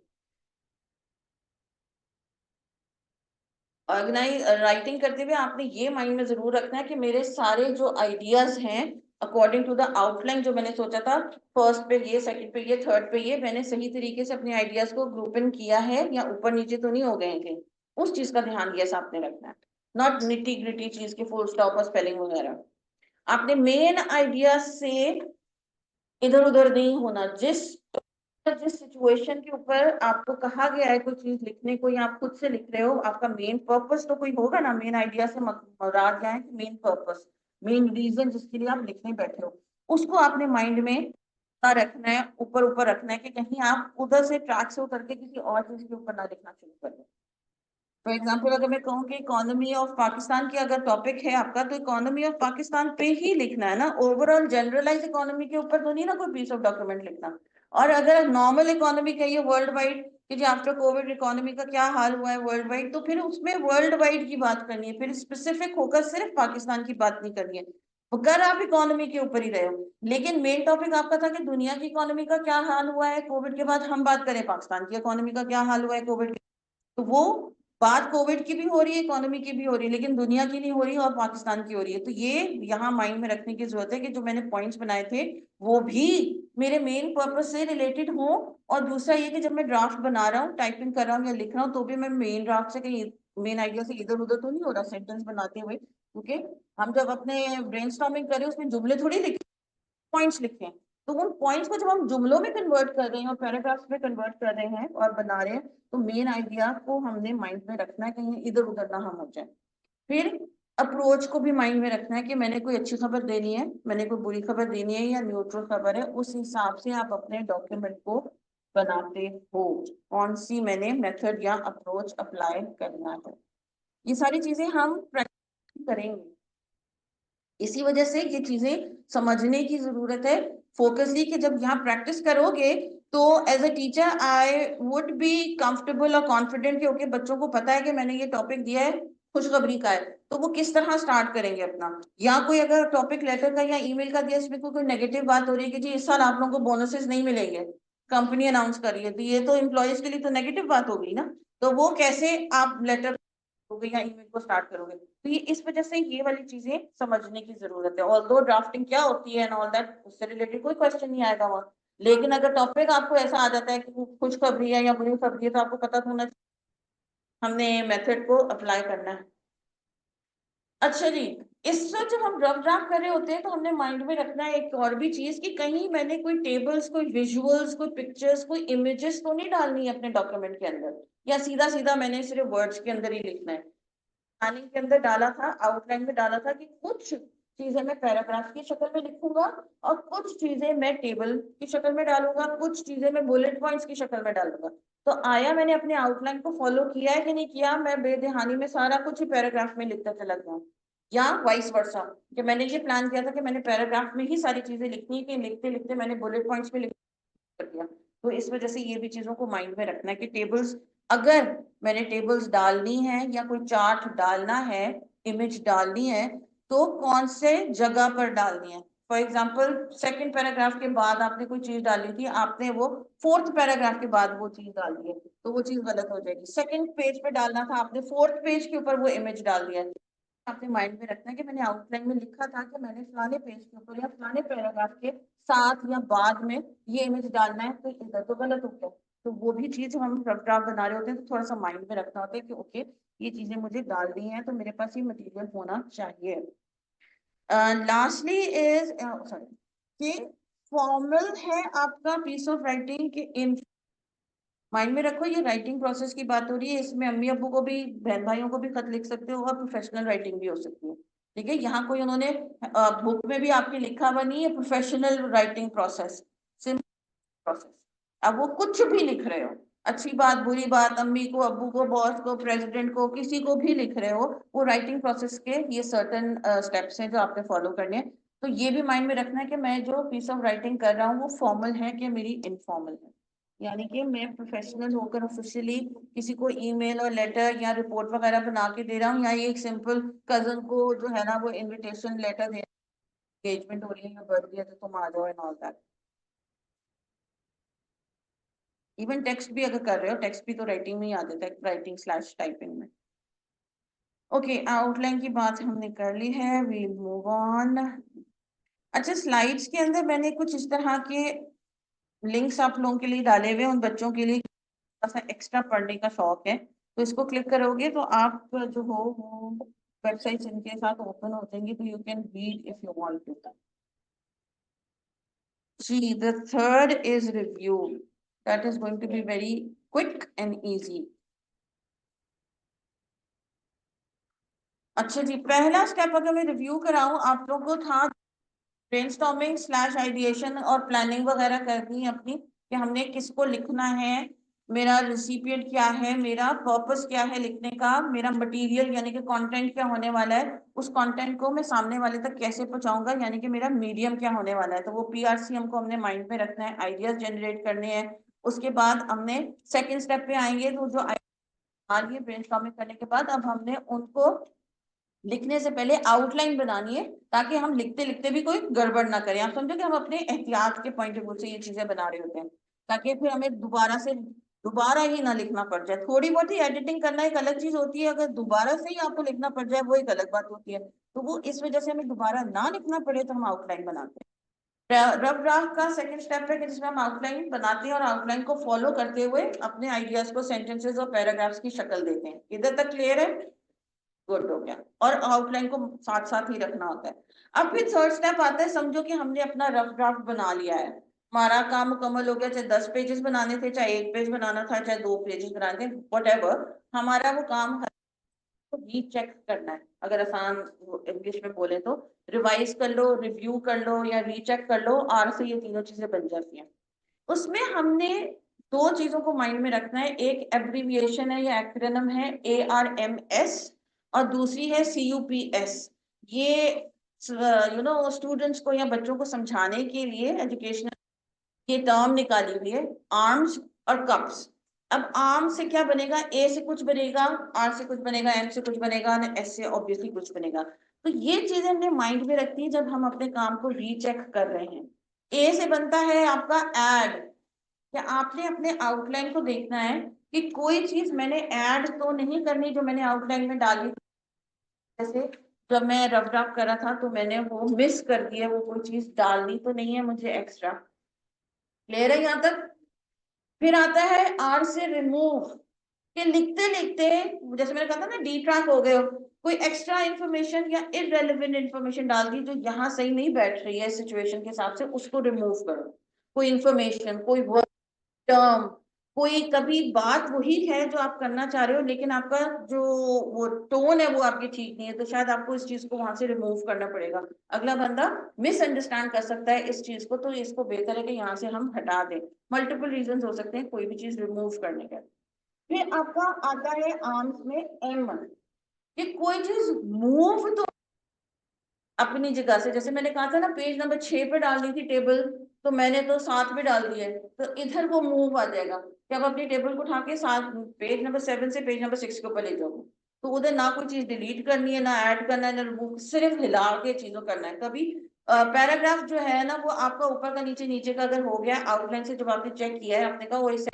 ऑर्गेनाइज राइटिंग करते हुए आपने ये माइंड में जरूर रखना है कि मेरे सारे जो आइडियाज हैं अकॉर्डिंग टू द आउटलाइन जो मैंने सोचा था, फर्स्ट पे ये, सेकंड पे ये, थर्ड पे ये, मैंने सही तरीके से अपने आइडियाज को ग्रुप इन किया है या ऊपर नीचे तो नहीं हो गए हैं कहीं। उस चीज का ध्यान यस आपने रखना है, नॉट निटी ग्रिटी चीज के फुल स्टॉप और स्पेलिंग वगैरह। आपने मेन आइडिया से इधर उधर नहीं होना। जिस जिस सिचुएशन के ऊपर आपको कहा गया है कोई चीज लिखने को या आप खुद से लिख रहे हो, आपका मेन पर्पस तो कोई होगा ना। मेन आइडिया से मुराद क्या है कि मेन पर्पस, मेन रीजन जिसके लिए आप लिखने बैठे हो, उसको आपने माइंड में रखना है, ऊपर ऊपर रखना है कि कहीं आप उधर से ट्रैक से उतर के किसी और चीज के ऊपर ना लिखना शुरू कर दो। फॉर एग्जाम्पल अगर मैं कहूँ कि इकोनॉमी ऑफ पाकिस्तान की अगर टॉपिक है आपका, तो इकोनॉमी ऑफ पाकिस्तान पे ही लिखना है ना, ओवरऑल जनरलाइज इकोनॉमी के ऊपर तो नहीं ना कोई पीस ऑफ डॉक्यूमेंट लिखना। और अगर नॉर्मल इकोनॉमी कहिए वर्ल्ड वाइड कि जी आफ्टर कोविड इकोनॉमी का क्या हाल हुआ है वर्ल्ड वाइड, तो फिर उसमें वर्ल्ड वाइड की बात करनी है, फिर स्पेसिफिक होकर सिर्फ पाकिस्तान की बात नहीं करनी है। अगर आप इकोनॉमी के ऊपर ही रहे हो, लेकिन मेन टॉपिक आपका था कि दुनिया की इकोनॉमी का क्या हाल हुआ है कोविड के बाद, हम बात करें पाकिस्तान की इकोनॉमी का क्या हाल हुआ है कोविड के, तो वो बात कोविड की भी हो रही है, इकोनॉमी की भी हो रही है, लेकिन दुनिया की नहीं हो रही है और पाकिस्तान की हो रही है। तो ये यहाँ माइंड में रखने की जरूरत है कि जो मैंने पॉइंट्स बनाए थे वो भी मेरे मेन पर्पस से रिलेटेड हो। और दूसरा ये कि जब मैं ड्राफ्ट बना रहा हूँ, टाइपिंग कर रहा हूँ या लिख रहा हूँ, तो भी मैं मेन ड्राफ्ट से कहीं मेन आइडिया से इधर उधर तो नहीं हो रहा सेंटेंस बनाते हुए, क्योंकि हम जब अपने ब्रेनस्टॉर्मिंग करें उसमें जुमले थोड़ी लिखे, पॉइंट्स लिखे हैं। तो उन पॉइंट्स को जब हम जुमलों में कन्वर्ट कर रहे हैं और पैराग्राफ्स में कन्वर्ट कर रहे हैं और बना रहे हैं, तो मेन आइडिया को हमने माइंड में रखना है, कहीं इधर उधर ना हम हो जाए। फिर अप्रोच को भी माइंड में रखना है कि मैंने कोई अच्छी खबर देनी है, मैंने कोई बुरी खबर देनी है या न्यूट्रल खबर है, उस हिसाब से आप अपने डॉक्यूमेंट को बनाते हो। कौन सी मैंने मेथड या अप्रोच अप्लाई करना है, ये सारी चीजें हम प्रैक्टिस करेंगे। इसी वजह से ये चीजें समझने की जरूरत है फोकसली, कि जब यहाँ प्रैक्टिस करोगे तो as a teacher I would be comfortable और कॉन्फिडेंट कि ओके बच्चों को पता है कि मैंने ये टॉपिक दिया है, खुशखबरी का है, तो वो किस तरह स्टार्ट करेंगे अपना। या कोई अगर टॉपिक लेटर का या ईमेल का दिया, इसमें कोई नेगेटिव बात हो रही है कि जी इस साल आप लोगों को बोनसेस नहीं मिलेंगे, कंपनी अनाउंस कर रही है, तो ये तो एम्प्लॉयज के लिए तो नेगेटिव बात हो गई ना। तो वो कैसे आप लेटर करोगे या ईमेल को स्टार्ट करोगे, तो ये इस वजह से ये वाली चीजें समझने की जरूरत है। और दो ड्राफ्टिंग क्या होती है एंड ऑल दैट, उससे रिलेटेड कोई क्वेश्चन नहीं आएगा वहां। लेकिन अगर टॉपिक आपको ऐसा आ जाता है कि खुश खबरी है या बुरी खबरी है, तो आपको पता होना चाहिए हमने मेथड को अप्लाई करना है। अच्छा जी, इस वक्त जब हम रफ ड्राफ्ट कर रहे होते हैं तो हमने माइंड में रखना है एक और भी चीज कि कहीं मैंने कोई टेबल्स, कोई विजुअल्स, कोई पिक्चर्स, कोई इमेजेस तो नहीं डालनी है अपने डॉक्यूमेंट के अंदर, या सीधा सीधा मैंने सिर्फ वर्ड्स के अंदर ही लिखना है। प्लानिंग के अंदर डाला था, आउटलाइन में डाला था कि कुछ चीजें मैं पैराग्राफ की शक्ल में लिखूंगा और कुछ चीजें मैं टेबल की शक्ल में डालूंगा, कुछ चीजें मैं बुलेट पॉइंट्स की शक्ल में डालूंगा। तो आया मैंने अपने आउटलाइन को फॉलो किया है कि नहीं किया, मैं बेदहानी में सारा कुछ ही पैराग्राफ में लिखता चला गया। या वाइस वर्सा, कि मैंने ये प्लान किया था कि मैंने पैराग्राफ में ही सारी चीजें लिखनी है, कि लिखते लिखते मैंने बुलेट पॉइंट्स में लिख कर दिया। तो इस वजह से ये भी चीजों को माइंड में रखना है कि टेबल्स, अगर मैंने टेबल्स डालनी है या कोई चार्ट डालना है, इमेज डालनी है, तो कौन से जगह पर डालनी है। फॉर एग्जाम्पल सेकंड पैराग्राफ के बाद आपने कोई चीज डाली थी, आपने वो फोर्थ पैराग्राफ के बाद वो चीज डाल दी है, तो वो चीज गलत हो जाएगी। सेकंड पेज पे डालना था, आपने फोर्थ पेज के ऊपर वो इमेज डाल दिया। आपने माइंड में रखना है कि मैंने आउटलाइन में लिखा था कि मैंने फलाने पेज के ऊपर या फलाने पैराग्राफ के साथ या बाद में ये इमेज डालना है, तो इधर तो गलत हो गया। तो वो भी चीज हम रफ ड्राफ्ट बना रहे होते हैं तो थोड़ा सा माइंड में रखना होता है कि ओके, ये चीजें मुझे डालनी है, तो मेरे पास ये मटेरियल होना चाहिए। लास्टली इज सॉरी, कि फॉर्मल है आपका पीस ऑफ राइटिंग के इन, माइंड में रखो ये राइटिंग प्रोसेस की बात हो रही है, इसमें अम्मी अब्बू को भी, बहन भाइयों को भी खत लिख सकते हो, और प्रोफेशनल राइटिंग भी हो सकती है। ठीक है, यहाँ कोई उन्होंने बुक में भी आपके लिखा हुआ नहीं है professional writing process, simple process. अब वो कुछ भी लिख रहे हो, अच्छी बात बुरी बात, अम्मी को अब्बू को बॉस को प्रेसिडेंट को किसी को भी लिख रहे हो, वो राइटिंग प्रोसेस के ये सर्टन स्टेप्स हैं जो आपने फॉलो करने हैं। तो ये भी माइंड में रखना है कि मैं जो पीस ऑफ राइटिंग कर रहा हूँ वो फॉर्मल है कि मेरी इनफॉर्मल है, यानी कि मैं प्रोफेशनल होकर ऑफिशियली किसी को ईमेल और लेटर या रिपोर्ट वगैरह बना के दे रहा हूँ, या ये एक सिंपल कजन को जो है ना वो इनविटेशन लेटर दे, एंगेजमेंट हो रही है या बर्थडे है तो तुम आ जाओ and all that. Even text भी अगर कर रहे हो, टेक्स्ट भी तो राइटिंग में ही आ जाता है, राइटिंग स्लैश टाइपिंग में। ओके, आउटलाइन की बात हमने कर ली है, वी मूव ऑन। अच्छा, स्लाइड्स के अंदर मैंने कुछ इस तरह के लिंक्स आप लोगों के लिए डाले हुए, उन बच्चों के लिए सा एक्स्ट्रा पढ़ने का शौक है, तो इसको क्लिक करोगे तो आप जो हो वो वेबसाइट इनके साथ ओपन हो जाएंगी, तो you can read if you want to. जी, the third is review, that is going to be very quick and easy. अच्छा जी, पहला स्टेप अगर मैं रिव्यू कराऊं आप लोगों को, था ब्रेनस्टॉर्मिंग स्लैश आइडिएशन और प्लानिंग वगैरह करनी है अपनी, कि हमने किसको लिखना है, मेरा रिसिपिएंट क्या है, मेरा पर्पस क्या है लिखने का, मेरा मटेरियल यानी कि कंटेंट क्या होने वाला है, उस कंटेंट को मैं सामने वाले तक कैसे पहुंचाऊंगा, यानी कि मेरा मीडियम क्या होने वाला है। तो वो पीआरसी हमको हमने माइंड में रखना है, आइडियाज जनरेट करने हैं। उसके बाद हमने सेकेंड स्टेप पे आएंगे, तो जो आ रही है ब्रेनस्टॉर्मिंग करने के बाद, अब हमने उनको लिखने से पहले आउटलाइन बनानी है, ताकि हम लिखते लिखते भी कोई गड़बड़ ना करें। आप समझो कि हम अपने एहतियात के पॉइंट ऑफ व्यू से ये चीजें बना रहे होते हैं, ताकि फिर हमें दोबारा ही ना लिखना पड़ जाए। थोड़ी बहुत ही एडिटिंग करना एक अलग चीज होती है, अगर दोबारा से ही आपको लिखना पड़ जाए वो एक अलग बात होती है। तो वो इस वजह से हमें दोबारा ना लिखना पड़े तो हम आउटलाइन बनाते हैं। रफ ड्राफ्ट का सेकंड स्टेप है कि जिसमें हम आउटलाइन बनाते हैं और आउटलाइन को फॉलो करते हुए अपने आइडियाज को सेंटेंसेस और पैराग्राफ्स की शक्ल देते हैं। इधर तक क्लियर है? गुड हो गया। और आउटलाइन को साथ साथ ही रखना होता है। अब फिर थर्ड स्टेप आता है, समझो कि हमने अपना रफ ड्राफ्ट बना लिया है, हमारा काम मुकम्मल हो गया, चाहे 10 पेजेस बनाने थे, चाहे 1 पेज बनाना था, चाहे 2 पेजेस बनाने थे, वट हमारा वो काम है, तो रीचेक करना है। अगर आसान इंग्लिश में बोले तो रिवाइज कर लो, रिव्यू कर लो या रीचेक कर लो, आर से ये तीनों चीजें बन जाती हैं। उसमें हमने दो चीजों को माइंड में रखना है, एक एब्रीविएशन है या एक्रोनिम है ARMS, और दूसरी है CUPS। ये स्टूडेंट्स को या बच्चों को समझाने के लिए एजुकेशनल ये टर्म निकाली हुई है, आर्म्स और कप्स। अब आर्म से क्या बनेगा, ए से कुछ बनेगा, आर से कुछ बनेगा, एम से कुछ बनेगा, एस से ऑब्वियसली कुछ बनेगा। तो ये चीजें हमने माइंड में रखती है जब हम अपने काम को रीचेक कर रहे हैं। ए से बनता है आपका एड, कि आपने अपने आउटलाइन को देखना है कि कोई चीज मैंने ऐड तो नहीं करनी जो मैंने आउटलाइन में डाली। जैसे जब मैं रफ ड्राफ्ट कर रहा था तो मैंने वो मिस कर दिया, वो कोई चीज डालनी तो नहीं है मुझे एक्स्ट्रा। क्लियर है यहाँ तक? फिर आता है आर से रिमूव, कि लिखते लिखते जैसे मैंने कहा था ना, डी ट्रैक हो गए हो, कोई एक्स्ट्रा इन्फॉर्मेशन या इररेलेवेंट इन्फॉर्मेशन डाल दी जो यहाँ सही नहीं बैठ रही है सिचुएशन के हिसाब से, उसको रिमूव करो। कोई इन्फॉर्मेशन, कोई टर्म, कोई कभी बात वही है जो आप करना चाह रहे हो, लेकिन आपका जो वो टोन है वो आपकी ठीक नहीं है, तो शायद आपको इस चीज को वहां से रिमूव करना पड़ेगा। अगला बंदा मिसअंडरस्टैंड कर सकता है इस चीज को, तो इसको बेहतर है कि यहाँ से हम हटा दें। मल्टीपल रीजन हो सकते हैं कोई भी चीज रिमूव करने का। फिर आपका आता है आर्म्स में M, कि कोई चीज मूव तो अपनी जगह से। जैसे मैंने कहा था ना पेज नंबर 6 पे डालनी थी टेबल, तो मैंने तो 7 पे डाल दिया है, तो इधर वो मूव आ जाएगा कि अब अपनी टेबल को उठा के 7 पेज नंबर 7 से पेज नंबर 6 के ऊपर ले जाओ। तो उधर ना कोई चीज डिलीट करनी है, ना ऐड करना है, ना रिमूव, सिर्फ हिला के चीजों करना है। कभी पैराग्राफ जो है ना वो आपका ऊपर का नीचे, नीचे का अगर हो गया आउटलाइन से, जब आपने चेक किया है आपने कहा वो इस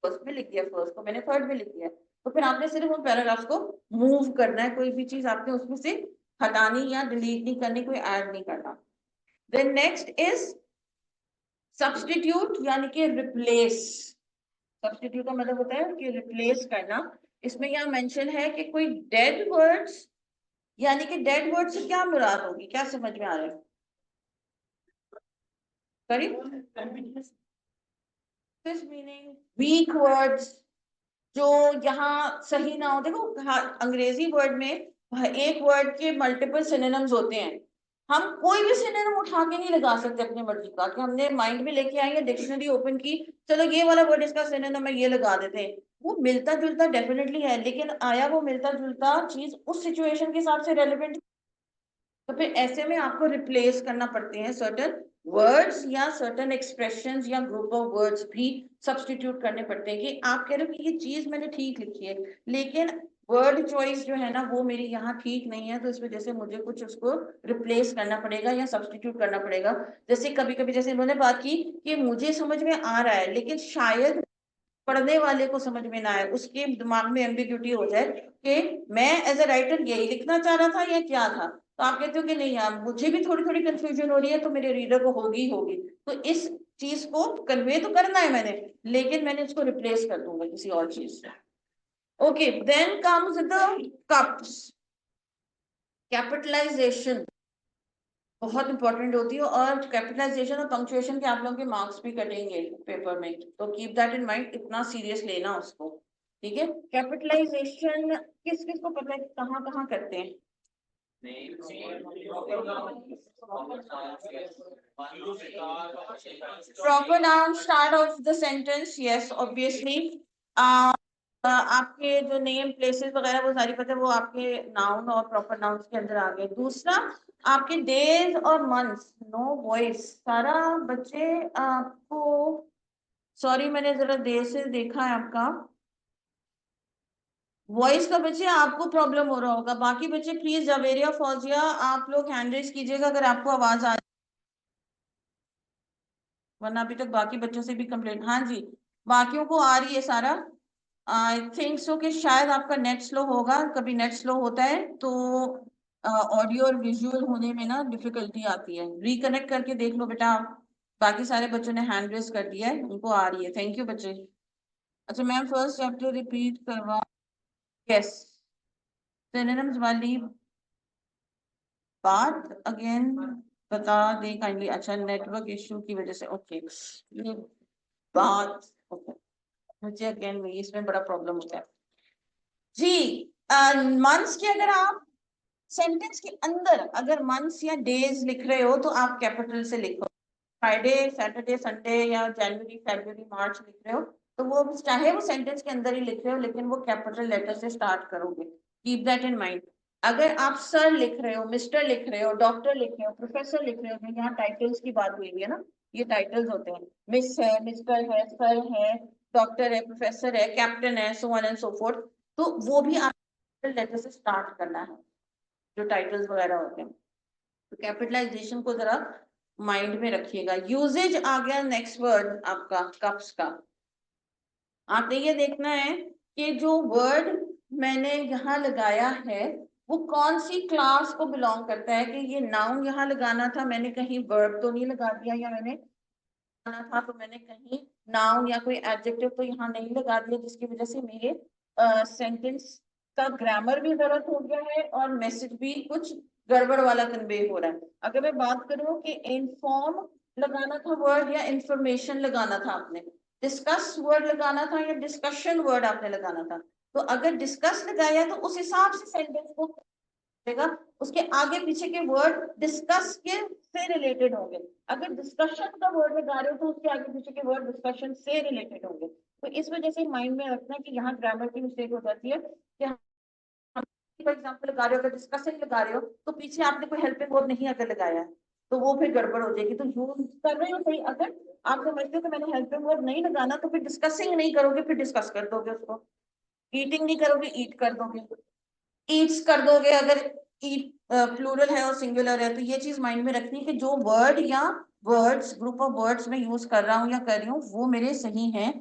फर्स्ट में लिख दिया, फर्स्ट को मैंने थर्ड में लिख दिया, तो फिर आपने सिर्फ उन पैराग्राफ्स को मूव करना है, कोई भी चीज आपने उसमें से हटानी या डिलीट नहीं करनी, कोई ऐड नहीं करना। देन नेक्स्ट इज सब्सटीट्यूट यानी कि रिप्लेस। सब्सटीट्यूट का मतलब होता है कि रिप्लेस करना। इसमें यहाँ मेंशन है कि कोई डेड वर्ड्स, यानी कि डेड वर्ड से क्या मुराद होगी, क्या समझ में आ रहा है? करीब मीनिंग वीक वर्ड्स जो यहाँ सही ना हो। देखो अंग्रेजी वर्ड में एक वर्ड के मल्टीपल सिनोनिम्स होते हैं। हम कोई भी सिनोनिम उठा के नहीं लगा सकते अपनी मर्जी का, कि हमने माइंड में लेके आएंगे, डिक्शनरी ओपन की, चलो ये वाला वर्ड इसका सिनोनिम है, ये लगा देते हैं। वो मिलता जुलता डेफिनेटली है, लेकिन आया वो मिलता जुलता चीज उस सिचुएशन के हिसाब से रेलिवेंट, तो फिर ऐसे में आपको रिप्लेस करना पड़ते हैं सर्टन वर्ड्स या सर्टन एक्सप्रेशंस या ग्रुप ऑफ वर्ड्स भी सब्स्टिट्यूट करने पड़ते हैं। कि आप कह रहे हो कि ये चीज मैंने ठीक लिखी है, लेकिन वर्ड चॉइस जो है ना वो मेरी यहाँ ठीक नहीं है, तो इस वजह से मुझे कुछ उसको रिप्लेस करना पड़ेगा या सब्स्टिट्यूट करना पड़ेगा। जैसे कभी कभी जैसे इन्होंने बात की कि मुझे समझ में आ रहा है लेकिन शायद पढ़ने वाले को समझ में ना आए, उसके दिमाग में एम्बिग्यूटी हो जाए कि मैं एज ए राइटर यही लिखना चाह रहा था या क्या था। तो आप कहते हो कि नहीं यार मुझे भी थोड़ी थोड़ी कंफ्यूजन हो रही है, तो मेरे रीडर को होगी होगी, तो इस चीज को कन्वे तो करना है मैंने, लेकिन मैंने उसको रिप्लेस कर दूंगा किसी और चीज से। Okay, then comes the caps. Capitalisation बहुत इंपॉर्टेंट होती है, और कैपिटलाइजेशन और पंक्चुएशन के आप लोगों के मार्क्स भी कटेंगे पेपर में, तो कीप दैट इन माइंड, इतना सीरियस लेना उसको। ठीक है, कैपिटलाइजेशन किस किस को पता है कहाँ कहाँ करते हैं? Proper noun start of the sentence, yes obviously. आपके जो नेम प्लेसेस वगैरह वो सारी पता है, वो आपके नाउन और प्रॉपर नाउन के अंदर आ गए। दूसरा आपके डेज और मंथ्स, नो वॉइस सारा बच्चे आपको, सॉरी मैंने जरा देर से देखा है आपका वॉइस का, बच्चे आपको प्रॉब्लम हो रहा होगा। बाकी बच्चे प्लीज जवेरिया फौजिया आप लोग हैंड रेज कीजिएगा अगर आपको आवाज आ, वरना अभी तक बाकी बच्चों से भी कंप्लेंट। हाँ जी, बाकियों को आ रही है सारा। आई थिंक सो कि शायद आपका नेट स्लो होगा, कभी नेट स्लो होता है तो ऑडियो और विजुअल होने में ना डिफिकल्टी आती है। रिकनेक्ट करके देख लो बेटा आप। बाकी सारे बच्चों ने हैंड रेज कर दिया है, उनको आ रही है, थैंक यू बच्चे। अच्छा मैम फर्स्ट चैप्टर रिपीट करवा, यस सिनोनिम्स वाली बात अगेन बता दे काइंडली। अच्छा नेटवर्क इशू की वजह से, ओके ये बात, ओके मुझे अगेन इसमें बड़ा प्रॉब्लम होता है जी। मंथ्स के अगर आप सेंटेंस के अंदर अगर मंथ्स या डेज लिख रहे हो तो आप कैपिटल से लिखो। फ्राइडे सैटरडे संडे या जनवरी फरवरी मार्च लिख रहे हो तो वो चाहे वो सेंटेंस के अंदर ही लिख रहे हो, लेकिन वो कैपिटल लेटर से स्टार्ट करोगे, कीप दैट इन माइंड। अगर आप सर लिख रहे हो, मिस्टर लिख रहे हो, डॉक्टर लिख रहे हो, प्रोफेसर लिख रहे हो, यहाँ टाइटल्स की बात हुई है ना, ये टाइटल्स होते हैं, मिस है, मिस्टर है, सर है, डॉक्टर है, प्रोफेसर है, कैप्टन है, so on and so fourth, तो वो भी आप लेटर से स्टार्ट करना है जो टाइटल्स वगैरह होते हैं। तो कैपिटलाइजेशन को जरा माइंड में रखिएगा। यूजेज आ गया नेक्स्ट वर्ड आपका कप्स का। आपने ये देखना है कि जो वर्ड मैंने यहाँ लगाया है वो कौन सी क्लास को बिलोंग करता है। कि ये नाउन यहाँ लगाना था, मैंने कहीं वर्ब तो नहीं लगा दिया, या मैंने लगाना था तो मैंने कहीं नाउन या कोई एडजेक्टिव तो यहाँ नहीं लगा दिया, जिसकी वजह से मेरे सेंटेंस का ग्रामर भी गलत हो गया है और मैसेज भी कुछ गड़बड़ वाला कन्वे हो रहा है। अगर मैं बात करूं कि इन्फॉर्म लगाना था वर्ड या इंफॉर्मेशन लगाना था आपने, डिस्कस वर्ड लगाना था या डिस्कशन वर्ड आपने लगाना था, तो अगर डिस्कस लगाया तो उस हिसाब से सेंटेंस को देगा, उसके आगे पीछे के वर्ड डिस्कस के से रिलेटेड होंगे। अगर डिस्कशन का वर्ड लगा रहे हो तो उसके आगे पीछे के वर्ड डिस्कशन से रिलेटेड होंगे। तो इस वजह से माइंड में रखना कि यहाँ ग्रामर की मिस्टेक हो जाती है कि फॉर एग्जाम्पल लगा रहे हो, अगर डिस्कसिंग लगा रहे हो तो पीछे आपने कोई हेल्पिंग वर्ब नहीं अगर लगाया है तो वो फिर गड़बड़ हो जाएगी। तो यूज कर रहे हो सही, अगर आप समझते हो कि मैंने हेल्पिंग वर्ब नहीं लगाना तो फिर डिस्कसिंग नहीं करोगे, फिर डिस्कस कर दोगे उसको। ईटिंग नहीं करोगे, ईट कर दोगे, ईट्स कर दोगे। अगर ईट प्लूरल है और सिंगुलर है तो ये चीज माइंड में रखनी है कि जो वर्ड या वर्ड्स, ग्रुप ऑफ वर्ड्स में यूज कर रहा हूँ या कर रही हूँ वो मेरे सही हैं।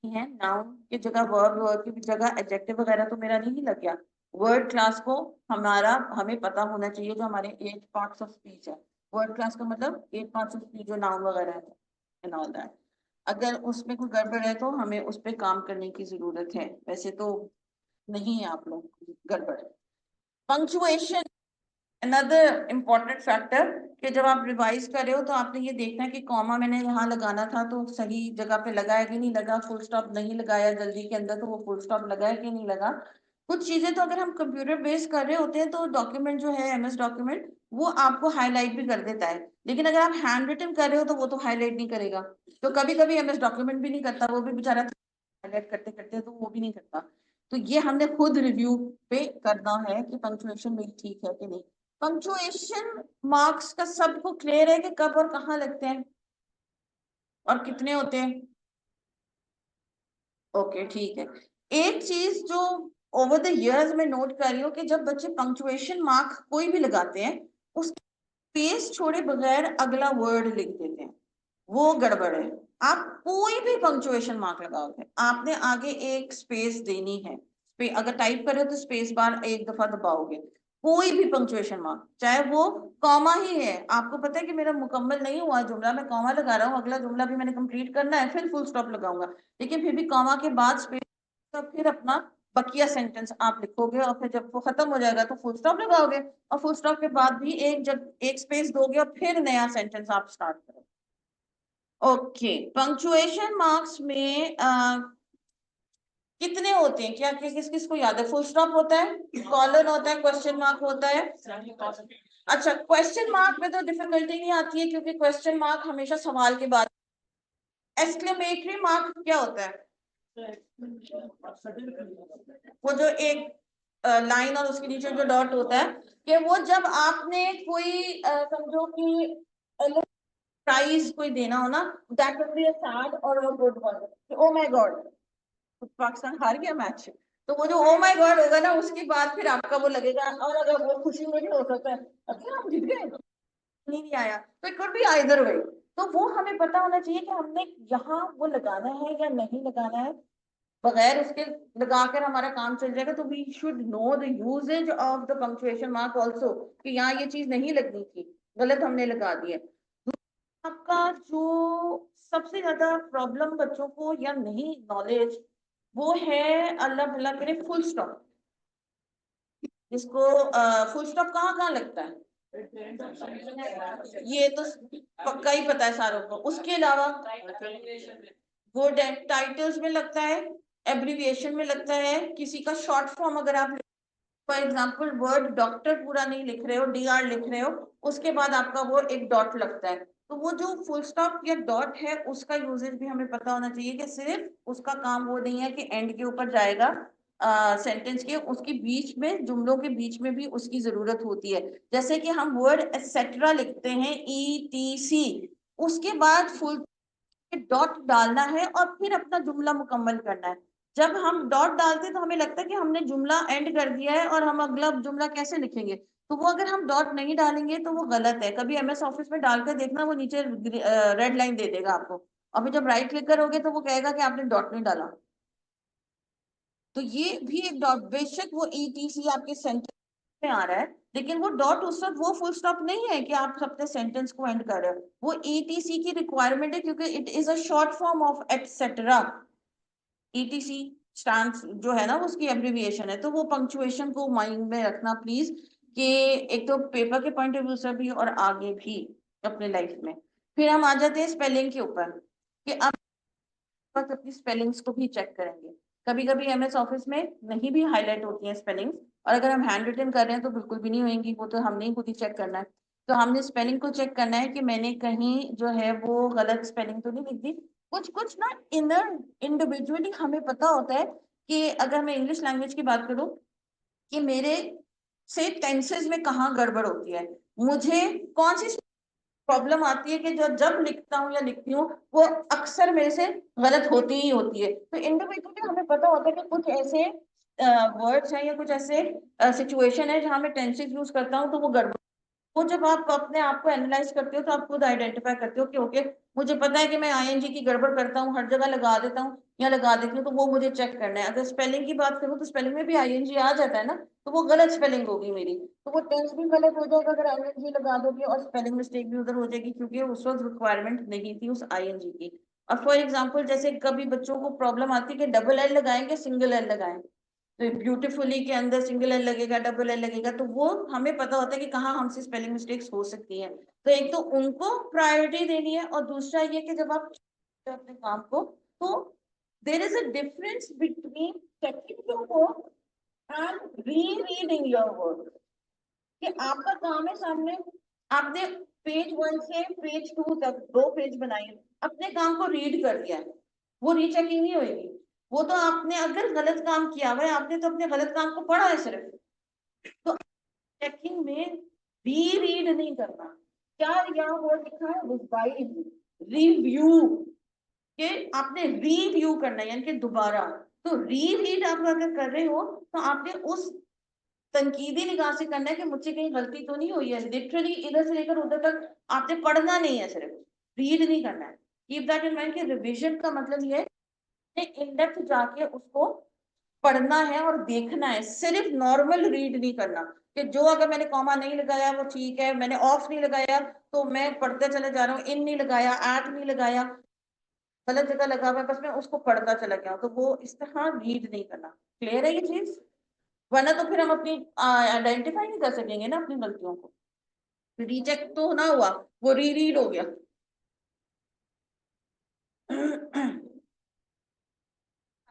नाउन की जगह वर्ब, वर्ब की जगह एडजेक्टिव वगैरह तो मेरा नहीं लग गया। वर्ड क्लास को हमें पता होना चाहिए जो हमारे 8 पार्ट्स ऑफ स्पीच है। वर्ड क्लास का मतलब 8 पार्ट्स ऑफ स्पीच जो नाउन वगैरह है एंड ऑल दैट। अगर उसमें कोई गड़बड़ है तो हमें उस पर काम करने की जरूरत है, वैसे तो नहीं है आप लोग गड़बड़। पंक्चुएशन अनदर इम्पॉर्टेंट फैक्टर, कि जब आप रिवाइज कर रहे हो तो आपने ये देखना है कि कॉमा मैंने यहाँ लगाना था तो सही जगह पे लगा है कि नहीं लगा, फुल स्टॉप नहीं लगाया जल्दी के अंदर तो वो फुल स्टॉप लगा है कि नहीं लगा। कुछ चीजें तो अगर हम कंप्यूटर बेस कर रहे होते हैं तो डॉक्यूमेंट जो है एमएस डॉक्यूमेंट वो आपको हाईलाइट भी कर देता है, लेकिन अगर आप हैंड रिटन कर रहे हो तो वो तो हाईलाइट नहीं करेगा। तो कभी कभी एमएस डॉक्यूमेंट भी नहीं करता, वो भी बेचारा हाईलाइट करते करते तो वो भी नहीं करता। तो ये हमने खुद रिव्यू पे करना है कि पंक्चुएशन मेरी ठीक है कि नहीं। पंक्चुएशन मार्क्स का सबको क्लियर है कि कब और कहाँ लगते हैं और कितने होते हैं? ओके ठीक है। एक चीज जो ओवर द इयर्स में नोट कर रही हूँ कि जब बच्चे पंक्चुएशन मार्क कोई भी लगाते हैं उस स्पेस छोड़े बगैर अगला वर्ड लिख देते हैं, वो गड़बड़ है। आप कोई भी पंक्चुएशन मार्क लगाओगे आपने आगे एक स्पेस देनी है। अगर टाइप कर रहे हो तो स्पेस बार एक दफा दबाओगे। कोई भी पंक्चुएशन मार्क, चाहे वो कॉमा ही है, आपको पता है कि मेरा मुकम्मल नहीं हुआ जुमला, मैं कॉमा लगा रहा हूँ, अगला जुमला भी मैंने कंप्लीट करना है फिर फुल स्टॉप लगाऊंगा, लेकिन फिर भी कॉमा के बाद स्पेस, तो फिर अपना बकिया सेंटेंस आप लिखोगे और फिर जब वो खत्म हो जाएगा तो फुल स्टॉप लगाओगे और फुल स्टॉप के बाद भी एक स्पेस दोगे और फिर नया सेंटेंस आप स्टार्ट करोगे। ओके, पंक्चुएशन मार्क्स में कितने होते हैं, क्या किस किस को याद है? फुल स्टॉप होता है, कॉलन होता है, क्वेश्चन मार्क होता है। अच्छा, क्वेश्चन मार्क में तो डिफिकल्टी नहीं आती है क्योंकि क्वेश्चन मार्क हमेशा सवाल के बाद। एक्सक्लेमेटरी मार्क क्या होता है? वो जो एक लाइन और उसके नीचे जो डॉट होता है, कि वो जब आपने कोई समझो कि प्राइज कोई देना हो ना, that will be a sad और a good one, oh my God Pakistan हार गया मैच, तो वो जो ओ माय गॉड होगा ना उसके बाद फिर आपका वो लगेगा, और अगर वो खुशी में भी हो सकता है अच्छा हम जीत गए नहीं आया, तो it could be either way. तो वो हमें पता होना चाहिए कि हमने यहाँ वो लगाना है या नहीं लगाना है। बगैर उसके लगाकर हमारा काम चल जाएगा, तो we should know the usages of the punctuation mark also, कि यहाँ ये चीज नहीं लगनी थी, गलत हमने लगा दी है। आपका जो सबसे ज्यादा प्रॉब्लम बच्चों को या नहीं नॉलेज, वो है अल्लाह भला करे फुल स्टॉप। जिसको फुल स्टॉप कहाँ कहाँ लगता है ये तो पक्का ही पता है सारों को। उसके अलावा वो टाइटल्स में लगता है, एब्रीविएशन में लगता है, किसी का शॉर्ट फॉर्म अगर आप फॉर एग्जाम्पल वर्ड डॉक्टर पूरा नहीं लिख रहे हो, DR लिख रहे हो, उसके बाद आपका वो एक डॉट लगता है, तो वो जो फुल स्टॉप या डॉट है उसका यूजेज भी हमें पता होना चाहिए कि सिर्फ उसका काम वो नहीं है कि एंड के ऊपर जाएगा सेंटेंस के, उसके बीच में जुमलों के बीच में भी उसकी जरूरत होती है। जैसे कि हम वर्ड एक्सेट्रा लिखते हैं ETC, उसके बाद फुल डॉट डालना है और फिर अपना जुमला मुकम्मल करना है। जब हम डॉट डालते हैं तो हमें लगता है कि हमने जुमला एंड कर दिया है और हम अगला जुमला कैसे लिखेंगे, तो वो अगर हम डॉट नहीं डालेंगे तो वो गलत है। कभी MS ऑफिस में डालकर देखना, वो नीचे रेड लाइन दे देगा आपको, और फिर जब राइट क्लिक करोगे तो वो कहेगा कि आपने डॉट नहीं डाला। तो ये भी एक डॉट, बेशक वो ETC आपके सेंटेंस में आ रहा है, लेकिन वो डॉट उस वक्त वो फुल स्टॉप नहीं है कि आप अपने सेंटेंस को एंड कर रहे हो, वो ETC की रिक्वायरमेंट है क्योंकि it is a short form of etcetera. ETC stands जो है ना उसकी एब्रिविएशन है, तो वो पंक्चुएशन को माइंड में रखना प्लीज, कि एक तो पेपर के पॉइंट ऑफ व्यू से भी और आगे भी अपने लाइफ में। फिर हम आ जाते हैं स्पेलिंग के ऊपर, कि अब वक्त अपनी स्पेलिंग्स को भी चेक करेंगे। कभी कभी MS ऑफिस में नहीं भी हाईलाइट होती हैं स्पेलिंग्स, और अगर हम हैंड रिटन कर रहे हैं तो बिल्कुल भी नहीं होंगी, वो तो हमने ही खुद ही चेक करना है। तो हमने स्पेलिंग को चेक करना है कि मैंने कहीं जो है वो गलत स्पेलिंग तो नहीं लिख दी। कुछ कुछ ना इनर इंडिविजुअली हमें पता होता है कि अगर मैं इंग्लिश लैंग्वेज की बात करूँ कि मेरे से टेंसेस में कहाँ गड़बड़ होती है, मुझे कौन सी प्रॉब्लम आती है कि जो जब लिखता हूँ या लिखती हूँ वो अक्सर मेरे से गलत होती ही होती है। तो इंडिविजुअली हमें पता होता है कि कुछ ऐसे वर्ड्स हैं या कुछ ऐसे सिचुएशन है जहाँ मैं टेंसेस यूज करता हूँ तो वो गड़बड़। वो जब आप अपने आप को एनालाइज करते हो तो आप खुद आइडेंटिफाई करते हो कि ओके मुझे पता है कि मैं आईएनजी की गड़बड़ करता हूँ, हर जगह लगा देता हूँ या लगा देती हूँ, तो वो मुझे चेक करना है। अगर स्पेलिंग की बात करूँ तो स्पेलिंग में भी आईएनजी आ जाता है ना, तो वो गलत स्पेलिंग होगी मेरी, तो वो टेंस भी गलत हो जाएगा अगर आईएनजी लगा दोगे, और स्पेलिंग मिस्टेक भी उधर हो जाएगी क्योंकि उस वक्त रिक्वायरमेंट नहीं थी उस आईएनजी की। और फॉर एग्जाम्पल जैसे कभी बच्चों को प्रॉब्लम आती है कि डबल एल लगाएंगे सिंगल एल लगाएं, तो ब्यूटीफुली के अंदर सिंगल एल लगेगा डबल एल लगेगा, तो वो हमें पता होता है कि कहाँ हमसे स्पेलिंग मिस्टेक्स हो सकती है। तो एक तो उनको प्रायोरिटी देनी है, और दूसरा ये कि जब आप अपने काम को, तो there is a difference between checking your work and re reading your work. कि आपका काम है सामने, आपने पेज 1 से पेज 2 तक 2 पेज बनाए, अपने काम को रीड कर दिया है, वो रीचेकिंग नहीं होगी। वो तो आपने अगर गलत काम किया हुआ है, आपने तो अपने गलत काम को पढ़ा है सिर्फ, तो चेकिंग में री रीड नहीं करना। क्या यहाँ वर्ड लिखा है, रिवाइज, रिव्यू, कि आपने रिव्यू करना है यानी कि दोबारा। तो री रीड आप अगर कर रहे हो तो आपने उस तनकीदी निगाह से करना है कि मुझसे कहीं गलती तो नहीं हुई है, लिटरली इधर से लेकर उधर तक आपने पढ़ना नहीं है, सिर्फ रीड नहीं करना है। कीप दैट इन माइंड कि रिवीजन का मतलब ये है इन डेप्थ जाके उसको पढ़ना है और देखना है, सिर्फ नॉर्मल रीड नहीं करना कि जो अगर मैंने कॉमा नहीं लगाया वो ठीक है, मैंने ऑफ नहीं लगाया तो मैं पढ़ते चले जा रहा हूँ, इन नहीं लगाया, एट नहीं लगाया, गलत जगह लगा हुआ है, बस मैं उसको पढ़ता चला गया हूँ, तो वो इस तरह रीड नहीं करना। क्लियर है ये चीज? वरना तो फिर हम अपनी आइडेंटिफाई नहीं कर सकेंगे ना अपनी गलतियों को, रिजेक्ट तो ना हुआ, वो री रीड हो गया।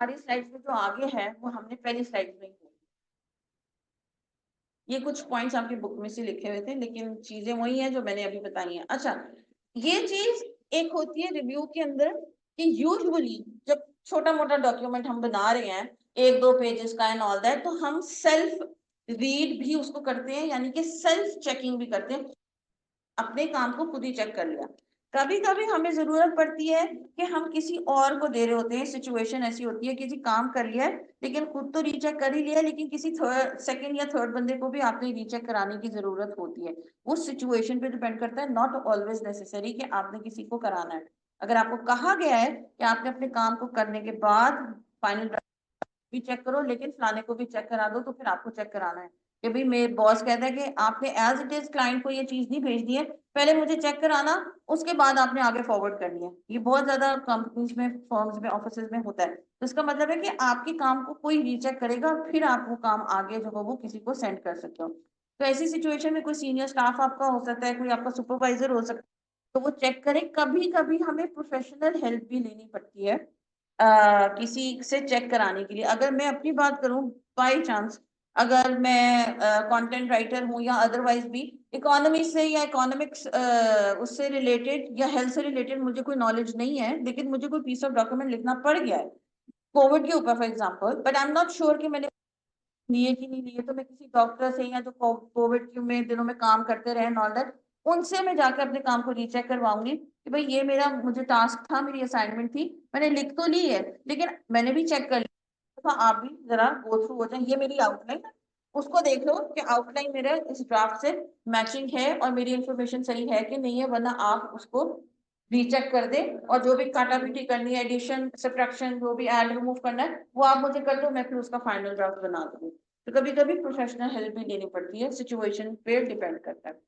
हमारी स्लाइड में जो आगे है वो हमने पहली स्लाइड में ही किया। ये कुछ पॉइंट्स आपकी बुक में से लिखे हुए थे लेकिन चीजें वही हैं जो मैंने अभी बताई हैं। अच्छा, ये चीज एक होती है रिव्यू के अंदर कि यूजुअली जब छोटा मोटा डॉक्यूमेंट हम बना रहे हैं 1-2 पेजेस का एंड ऑल दैट, तो हम सेल्फ रीड भी उसको करते हैं, यानी कि सेल्फ चेकिंग भी करते हैं, अपने काम को खुद ही चेक कर लिया। कभी कभी हमें जरूरत पड़ती है कि हम किसी और को दे रहे होते हैं, सिचुएशन ऐसी होती है किसी काम कर लिया है लेकिन खुद तो रीचेक कर ही लिया है, लेकिन किसी थर्ड सेकंड या थर्ड बंदे को भी आपने रीचेक कराने की जरूरत होती है। उस सिचुएशन पे डिपेंड करता है, नॉट ऑलवेज नेसेसरी कि आपने किसी को कराना है। अगर आपको कहा गया है कि आपने अपने काम को करने के बाद फाइनल भी चेक करो लेकिन फलाने को भी चेक करा दो, तो फिर आपको चेक कराना है कि भाई मेरे बॉस कहता है कि आपने एज इट इज क्लाइंट को ये चीज नहीं भेजनी है, पहले मुझे चेक कराना, उसके बाद आपने आगे फॉरवर्ड करनी है। ये बहुत ज्यादा कंपनीज में, फर्म्स में, ऑफिस में होता है। तो इसका मतलब है कि आपके काम को कोई रीचेक करेगा फिर आप वो काम आगे जो है वो किसी को सेंड कर सकते हो। तो ऐसी सिचुएशन में कोई सीनियर स्टाफ आपका हो सकता है, कोई आपका सुपरवाइजर हो सकता है, तो वो चेक करे। कभी कभी हमें प्रोफेशनल हेल्प भी लेनी पड़ती है किसी से चेक कराने के लिए। अगर मैं अपनी बात करूं, बाई चांस अगर मैं कंटेंट राइटर हूं या अदरवाइज भी इकोनॉमी से या इकोनॉमिक्स उससे रिलेटेड या हेल्थ से रिलेटेड मुझे कोई नॉलेज नहीं है, लेकिन मुझे कोई पीस ऑफ डॉक्यूमेंट लिखना पड़ गया है कोविड के ऊपर for example, but I am not sure कि मैंने लिए कि नहीं लिए, तो मैं किसी डॉक्टर से या जो कोविड के में दिनों में काम करते रहे नॉलेज, उनसे मैं जाकर अपने काम को रीचेक करवाऊंगी कि भाई ये मेरा मुझे टास्क था, मेरी असाइनमेंट थी, मैंने लिख तो ली है लेकिन मैंने भी चेक कर लिया, तो आप भी जरा गो थ्रू हो जाए, ये मेरी आउटलाइन है, उसको देख लो कि आउटलाइन मेरे इस ड्राफ्ट से मैचिंग है और मेरी इंफॉर्मेशन सही है कि नहीं है, वरना आप उसको रीचेक कर दे और जो भी काटा पीटी करनी है, एडिशन सब्ट्रैक्शन जो भी ऐड रिमूव करना है वो आप मुझे कर दो, मैं फिर उसका फाइनल ड्राफ्ट बना दूंगी। तो कभी कभी प्रोफेशनल हेल्प भी लेनी पड़ती है, सिचुएशन पे डिपेंड करता है।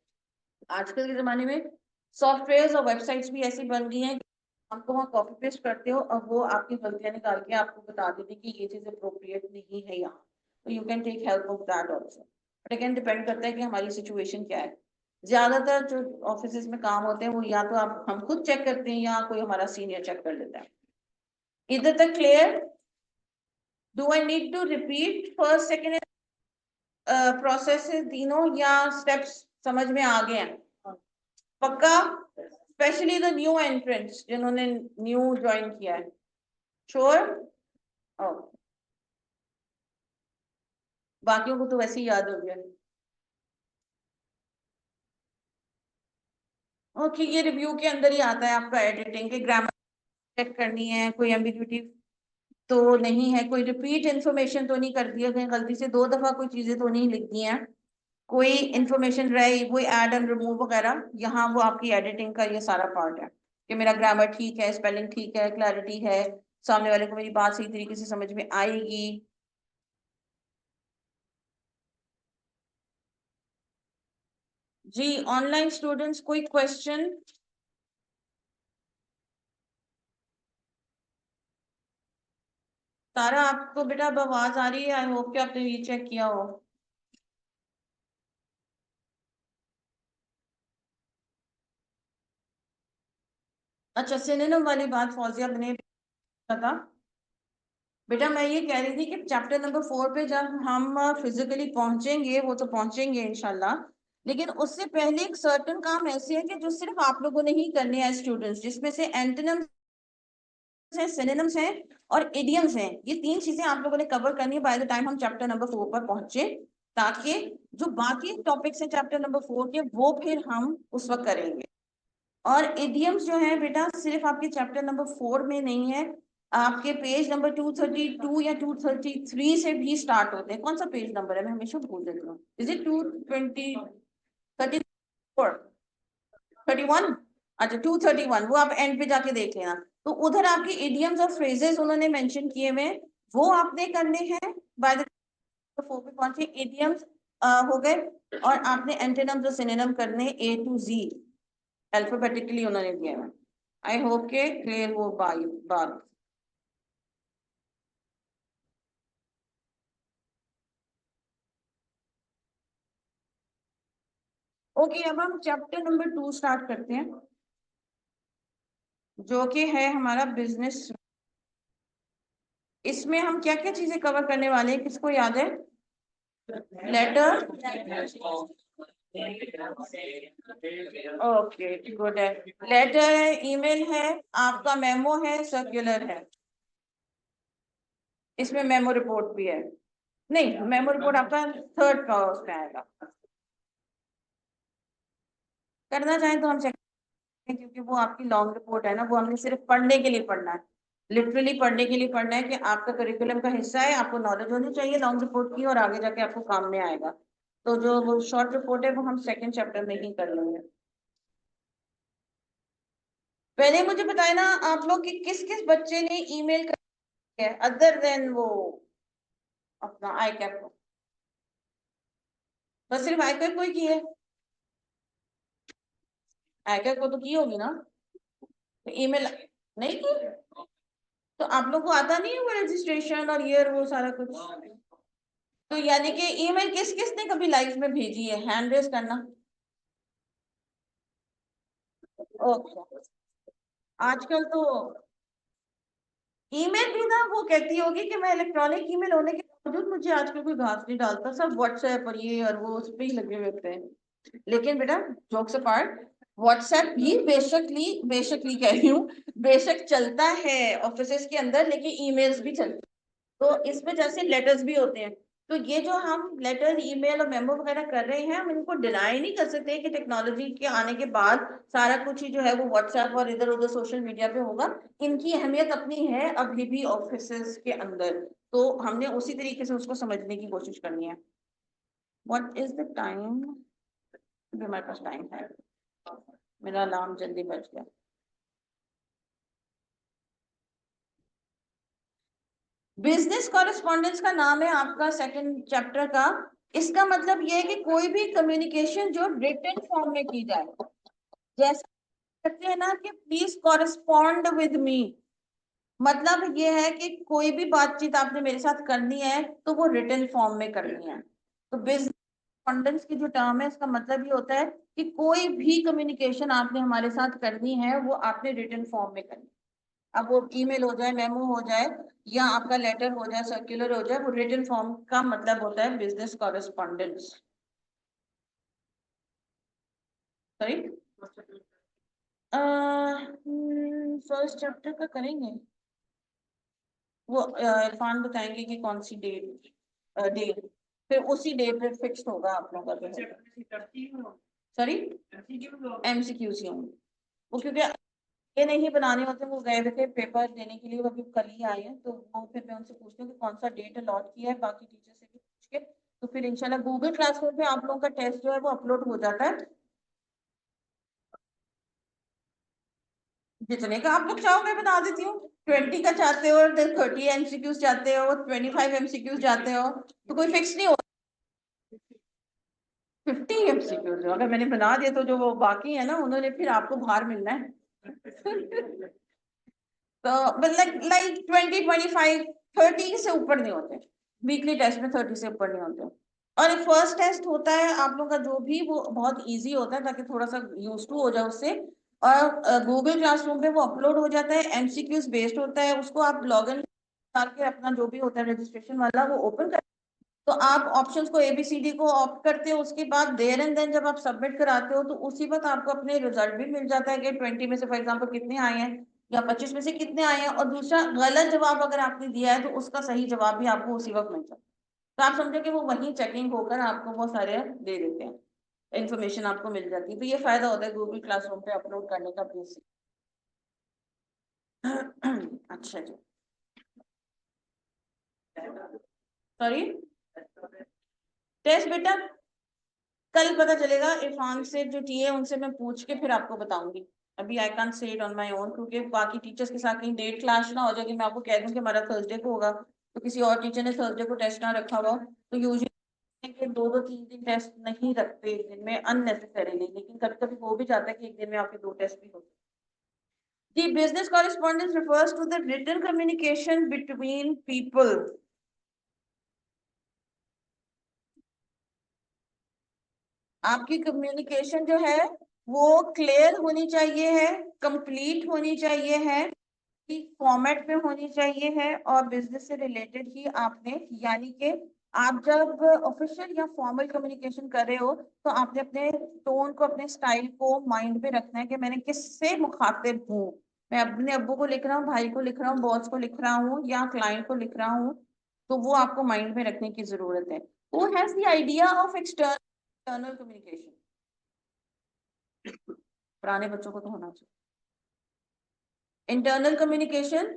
आजकल के जमाने में सॉफ्टवेयर और वेबसाइट्स भी ऐसी बन गई हैं, आपको वहाँ कॉपी पेस्ट करते हो और वो आपकी गलतियां निकाल के आपको बता देती कि ये चीज अप्रोप्रिएट नहीं है यहाँ, तो you can take help of that also. But again depend करता है कि हमारी सिचुएशन क्या है। ज्यादातर जो ऑफिस में काम होते हैं वो या तो आप हम खुद चेक करते हैं या कोई हमारा सीनियर चेक कर लेता है। इधर तक clear? Do I need to repeat first second process तीनों या स्टेप्स समझ में आ गए हैं? पक्का? स्पेशली द न्यू एंट्रेंट्स जिन्होंने न्यू ज्वाइन किया है। श्योर? ओके। बाकियों को तो वैसे ही याद हो गया। ओके, ये रिव्यू के अंदर ही आता है आपका, एडिटिंग के ग्रामर चेक करनी है, कोई एम्बिग्यूटी तो नहीं है, कोई रिपीट इन्फॉर्मेशन तो नहीं कर दिया, कहीं गलती से 2 दफा कोई चीजें तो नहीं लिख दी हैं, कोई इन्फॉर्मेशन रहे वो ऐड एंड रिमूव वगैरह, यहाँ वो आपकी एडिटिंग का ये सारा पार्ट है कि मेरा ग्रामर ठीक है, स्पेलिंग ठीक है, क्लैरिटी है, सामने वाले को मेरी बात सही तरीके से समझ में आएगी। जी, ऑनलाइन स्टूडेंट्स कोई क्वेश्चन? तारा, आपको बेटा अब आवाज आ रही है? आई होप कि आपने ये चेक किया हो। अच्छा, सिनोनिम वाली बात फौजिया ने पता। बेटा मैं ये कह रही थी कि चैप्टर नंबर 4 पे जब हम फिजिकली पहुंचेंगे, वो तो पहुंचेंगे इंशाल्लाह, लेकिन उससे पहले एक सर्टन काम ऐसे है कि जो सिर्फ आप लोगों ने ही करने हैं स्टूडेंट्स, जिसमें से एंटोनिम्स हैं, सिनोनिम्स हैं और इडियम्स हैं। ये 3 चीजें आप लोगों ने कवर करनी है बाय द टाइम हम चैप्टर नंबर 4 पर पहुंचे, ताकि जो बाकी टॉपिक्स हैं चैप्टर नंबर 4 के वो फिर हम उस वक्त करेंगे। और इडियम्स जो है बेटा सिर्फ आपके चैप्टर नंबर 4 में नहीं है, आपके पेज नंबर 232 या 233 से भी स्टार्ट होते हैं। कौन सा पेज नंबर है, मैं हमेशा भूल जाती हूँ। Is it 220, 34, 31? अच्छा, 231, वो आप एंड पे जाके देख लेना। तो उधर आपकी इडियम्स और फ्रेजेस उन्होंने मेंशन किए हुए, वो आपने करने हैं बाय द 4 पे पहुंचे। इडियम्स हो गए, और आपने एंटोनिम्स और सिनोनिम करने A to Z अल्फाबेटिकली उन्होंने दिया है। आई होप के क्लियर हो बात। ओके, अब हम चैप्टर नंबर 2 स्टार्ट करते हैं, जो कि है हमारा बिजनेस। इसमें हम क्या क्या चीजें कवर करने वाले हैं, किसको याद है? लेटर, ओके गुड है। लेटर है, ईमेल है, आपका मेमो है, सर्कुलर है, इसमें मेमो रिपोर्ट भी है। नहीं, मेमो रिपोर्ट आपका थर्ड का उसमें आएगा। करना चाहें तो हम चेक, क्योंकि वो आपकी लॉन्ग रिपोर्ट है ना, वो हमने सिर्फ पढ़ने के लिए पढ़ना है, लिटरली पढ़ने के लिए पढ़ना है कि आपका करिकुलम का हिस्सा है, आपको नॉलेज होनी चाहिए लॉन्ग रिपोर्ट की, और आगे जाके आपको काम में आएगा। तो जो वो शॉर्ट रिपोर्ट है वो हम सेकंड चैप्टर में ही कर लेंगे। पहले मुझे बताए ना आप लोग कि किस किस बच्चे ने ईमेल कर है अदर देन वो अपना आई कैप को? बस सिर्फ आई कैप को ही की है? आई कैप को तो की होगी ना, ईमेल नहीं की? तो आप लोग को आता नहीं है वो रजिस्ट्रेशन और ये और वो सारा कुछ? तो यानी कि ईमेल किस किस ने कभी लाइफ में भेजी है, हैंड रेज करना। ओके, आजकल तो ईमेल भी ना वो कहती होगी कि मैं इलेक्ट्रॉनिक ईमेल होने के बावजूद मुझे आजकल कोई घास नहीं डालता, सब व्हाट्सएप और ये और वो उस पे ही लगे हुए होते हैं। लेकिन बेटा, जोक्स अपार्ट, व्हाट्सएप भी बेशकली कह रही हूँ, बेशक चलता है ऑफिसेज के अंदर, लेकिन ईमेल्स भी चलते हैं। तो इसमें जैसे लेटर्स भी होते हैं, तो ये जो हम लेटर, ईमेल और मेमो वगैरह कर रहे हैं, हम इनको डिनाई नहीं कर सकते कि टेक्नोलॉजी के आने के बाद सारा कुछ ही जो है वो व्हाट्सएप और इधर उधर सोशल मीडिया पे होगा। इनकी अहमियत अपनी है अभी भी ऑफिसेज के अंदर, तो हमने उसी तरीके से उसको समझने की कोशिश करनी है। What is the time? अभी हमारे पास टाइम है, मेरा अलार्म जल्दी बज गया। बिजनेस कॉरेस्पॉन्डेंस का नाम है आपका सेकंड चैप्टर का। इसका मतलब ये है कि कोई भी कम्युनिकेशन जो रिटन फॉर्म में की जाए, जैसे कहते हैं ना कि प्लीज कॉरेस्पॉन्ड विद मी, मतलब ये है कि कोई भी बातचीत आपने मेरे साथ करनी है तो वो रिटन फॉर्म में करनी है। तो बिजनेस कॉरेस्पॉन्डेंस की जो टर्म है, इसका मतलब ये होता है कि कोई भी कम्युनिकेशन आपने हमारे साथ करनी है वो आपने रिटन फॉर्म में करनी है। अब वो ईमेल हो जाए, मेमो हो जाए, या आपका लेटर हो जाए, सर्कुलर हो जाए, वो रिटन फॉर्म का मतलब होता है business correspondence. Sorry, first chapter का करेंगे, वो इरफान बताएंगे कि कौन सी डेट, डे। फिर उसी डे पे फिक्स होगा आप लोगों का जो है। सॉरी, एमसीक्यूज ही होंगे वो, क्योंकि ये नहीं बनाने होते, वो गए हुए थे पेपर देने के लिए, वो अभी कल ही आए हैं, तो वो फिर मैं उनसे पूछती हूँ कि कौन सा डेट अलॉट किया है, बाकी टीचर से भी पूछ के तो फिर इंशाल्लाह गूगल क्लासरूम पे आप लोगों का टेस्ट जो है वो अपलोड हो जाता है। जितने का आप लोग चाहो मैं बना देती हूँ, 20 का चाहते हो, 30 एमसीक्यूज चाहते हो, 25 एमसीक्यूज चाहते हो, तो कोई फिक्स नहीं हो। 50 एमसीक्यूज अगर मैंने बना दिया तो जो वो बाकी है ना, उन्होंने फिर आपको बाहर मिलना है। तो मतलब लाइक 20, 25, 30 से ऊपर नहीं होते वीकली टेस्ट में, 30 से ऊपर नहीं होते। और एक फर्स्ट टेस्ट होता है आप लोगों का जो भी, वो बहुत इजी होता है ताकि थोड़ा सा यूज टू हो जाए उससे। और गूगल क्लासरूम पे वो अपलोड हो जाता है, एमसीक्यूज बेस्ड होता है, उसको आप लॉग इन करके अपना जो भी होता है रजिस्ट्रेशन वाला वो ओपन कर, तो आप ऑप्शंस को एबीसीडी को ऑप्ट करते हो, उसके बाद देयर एंड देन जब आप सबमिट कराते हो तो उसी वक्त आपको अपने रिजल्ट भी मिल जाता है कि 20 में से फॉर एग्जांपल कितने आए हैं, या 25 में से कितने आए हैं, और दूसरा गलत जवाब अगर आपने दिया है तो उसका सही जवाब भी आपको उसी वक्त मिल जाता है। तो आप समझो कि वो वहीं चेकिंग होकर आपको वो सारे दे देते हैं, इन्फॉर्मेशन आपको मिल जाती है। तो ये फायदा होता है गूगल क्लासरूम पे अपलोड करने का बेसिक। अच्छा जी, सॉरी, टेस्ट बेटा कल पता चलेगा, इरफान से जो टीए उनसे मैं पूछ के फिर आपको बताऊंगी। अभी I can't say it on my own, क्योंकि बाकी टीचर्स के साथ कहीं डेट क्लैश ना हो जाए कि मैं आपको कह दूं कि हमारा थर्सडे को होगा तो किसी और टीचर ने थर्सडे को टेस्ट ना रखा हुआ। तो यूजुअली के 2-2 3 दिन टेस्ट नहीं रखते एक दिन में अननेसेसरीली, लेकिन कभी कभी हो भी जाता है कि एक दिन में आपके 2 टेस्ट भी होते हैं। The business correspondence refers to the written communication between people। आपकी कम्युनिकेशन जो है वो क्लियर होनी चाहिए है, कंप्लीट होनी चाहिए है, फॉर्मेट में होनी चाहिए है, और बिजनेस से रिलेटेड ही आपने, यानी कि आप जब ऑफिशियल या फॉर्मल कम्युनिकेशन कर रहे हो तो आपने अपने टोन को, अपने स्टाइल को माइंड में रखना है कि मैंने किससे मुखातिब हूँ। मैं अपने अब्बू को लिख रहा हूँ, भाई को लिख रहा हूँ, बॉस को लिख रहा हूँ, या क्लाइंट को लिख रहा हूँ, तो वो आपको माइंड में रखने की जरूरत है। Who has the idea of external communication? पुराने बच्चों को तो होना चाहिए। इंटरनल कम्युनिकेशन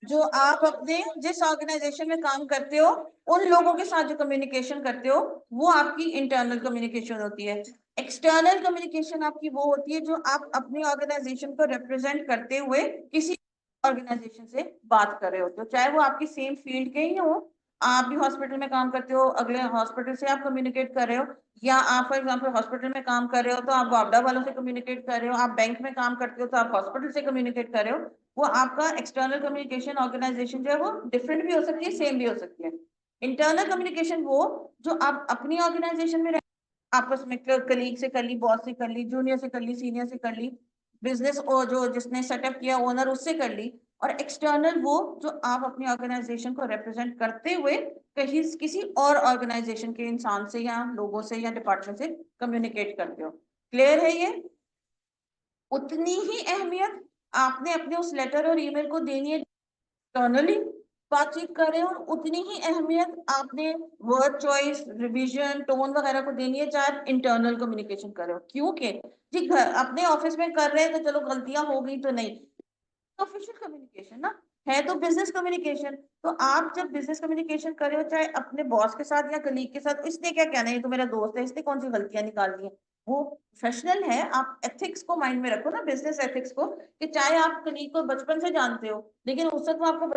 जो आप अपने जिस ऑर्गेनाइजेशन में काम करते हो उन लोगों के साथ जो कम्युनिकेशन करते हो वो आपकी इंटरनल कम्युनिकेशन होती है। एक्सटर्नल कम्युनिकेशन आपकी वो होती है जो आप अपनी ऑर्गेनाइजेशन को रिप्रेजेंट करते हुए किसी ऑर्गेनाइजेशन से बात कर रहे होते हो, चाहे वो आपकी सेम फील्ड के ही हो। आप भी हॉस्पिटल में काम करते हो, अगले हॉस्पिटल से आप कम्युनिकेट कर रहे हो, या आप फॉर एग्जाम्पल हॉस्पिटल में काम कर रहे हो तो आप वापडा वालों से कम्युनिकेट कर रहे हो, आप बैंक में काम करते हो तो आप हॉस्पिटल से कम्युनिकेट कर रहे हो। वो आपका एक्सटर्नल कम्युनिकेशन ऑर्गेनाइजेशन जो है वो डिफरेंट भी हो सकती है, सेम भी हो सकती है। इंटरनल कम्युनिकेशन वो जो आप अपनी ऑर्गेनाइजेशन में आपस में कलीग से कर ली, बॉस से कर ली, जूनियर से कर ली, सीनियर से कर ली, बिजनेस और जो जिसने सेटअप किया ओनर उससे कर ली। और एक्सटर्नल वो जो आप अपनी ऑर्गेनाइजेशन को रिप्रेजेंट करते हुए कहीं किसी और ऑर्गेनाइजेशन के इंसान से या लोगों से या डिपार्टमेंट से कम्युनिकेट करते हो। क्लियर है ये? उतनी ही अहमियत आपने अपने उस लेटर और ईमेल को देनी है एक्सटर्नली बातचीत कर रहे हो, और उतनी ही अहमियत आपने वर्ड चॉइस, रिवीजन, टोन वगैरह को देनी है चाहे इंटरनल कम्युनिकेशन कर रहे हो। क्योंकि ठीक है अपने ऑफिस में कर रहे हैं तो चलो गलतियां हो गई तो नहीं, ऑफिशियल कम्युनिकेशन ना है तो बिजनेस कम्युनिकेशन। तो आप जब बिजनेस कम्युनिकेशन कर रहे हो चाहे अपने बॉस के साथ या कलीग के साथ, इसने क्या कहना है, ये तो मेरा दोस्त है, इसने कौन सी गलतियां निकाल दी है, वो प्रोफेशनल है। आप एथिक्स को माइंड में रखो ना, बिजनेस एथिक्स को, कि चाहे आप कलीग को बचपन से जानते हो लेकिन उस वक्त वो आपको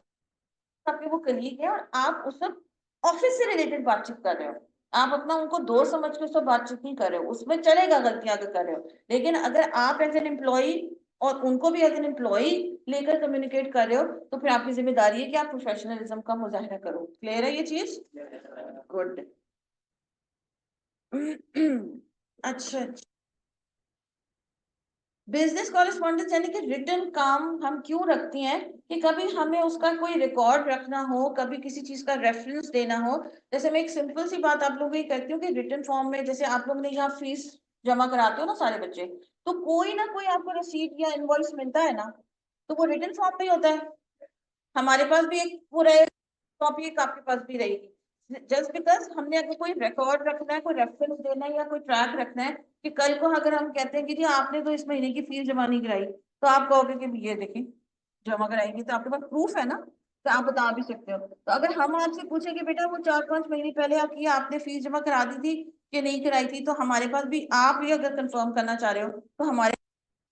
आपके वो कलीग है और आप उस वक्त ऑफिस से रिलेटेड बातचीत कर रहे हो, आप अपना उनको दोस्त समझ के उससे बातचीत नहीं कर रहे हो, उसमें चलेगा गलतियां अगर कर रहे हो। लेकिन अगर आप एज एन एम्प्लॉय और उनको भी एज एन एम्प्लॉय लेकर कम्युनिकेट कर रहे हो तो फिर आपकी जिम्मेदारी है कि आप प्रोफेशनलिज्म का मुजाहिरा करो। क्लियर है ये चीज? गुड। अच्छा, बिजनेस कॉरेस्पॉन्डेंस यानी कि रिटर्न काम हम क्यों रखती हैं कि कभी हमें उसका कोई रिकॉर्ड रखना हो, कभी किसी चीज का रेफरेंस देना हो। जैसे मैं एक सिंपल सी बात आप लोगों को कहती हूँ कि रिटर्न फॉर्म में जैसे आप लोग ने यहाँ फीस जमा कराते हो ना सारे बच्चे, तो कोई ना कोई आपको रसीद या इनवॉइस मिलता है ना, तो वो रिटर्न फॉर्म में ही होता है। हमारे पास भी एक पूरा कॉपी एक आपके पास भी रहेगी। जस्ट बिकॉज हमने अगर कोई रिकॉर्ड रखना है, कोई रेफरेंस देना है या कोई ट्रैक रखना है कि कल को अगर हम कहते हैं कि जी आपने तो इस महीने की फीस जमा नहीं कराई, तो आप कहोगे कि ये देखिए जमा कराएंगे, तो आपके पास प्रूफ है ना, तो आप बता भी सकते हो। तो अगर हम आपसे पूछे कि बेटा वो 4-5 महीने पहले आपने फीस जमा करा दी थी कि नहीं कराई थी, तो हमारे पास भी, आप भी अगर कंफर्म करना चाह रहे हो तो हमारे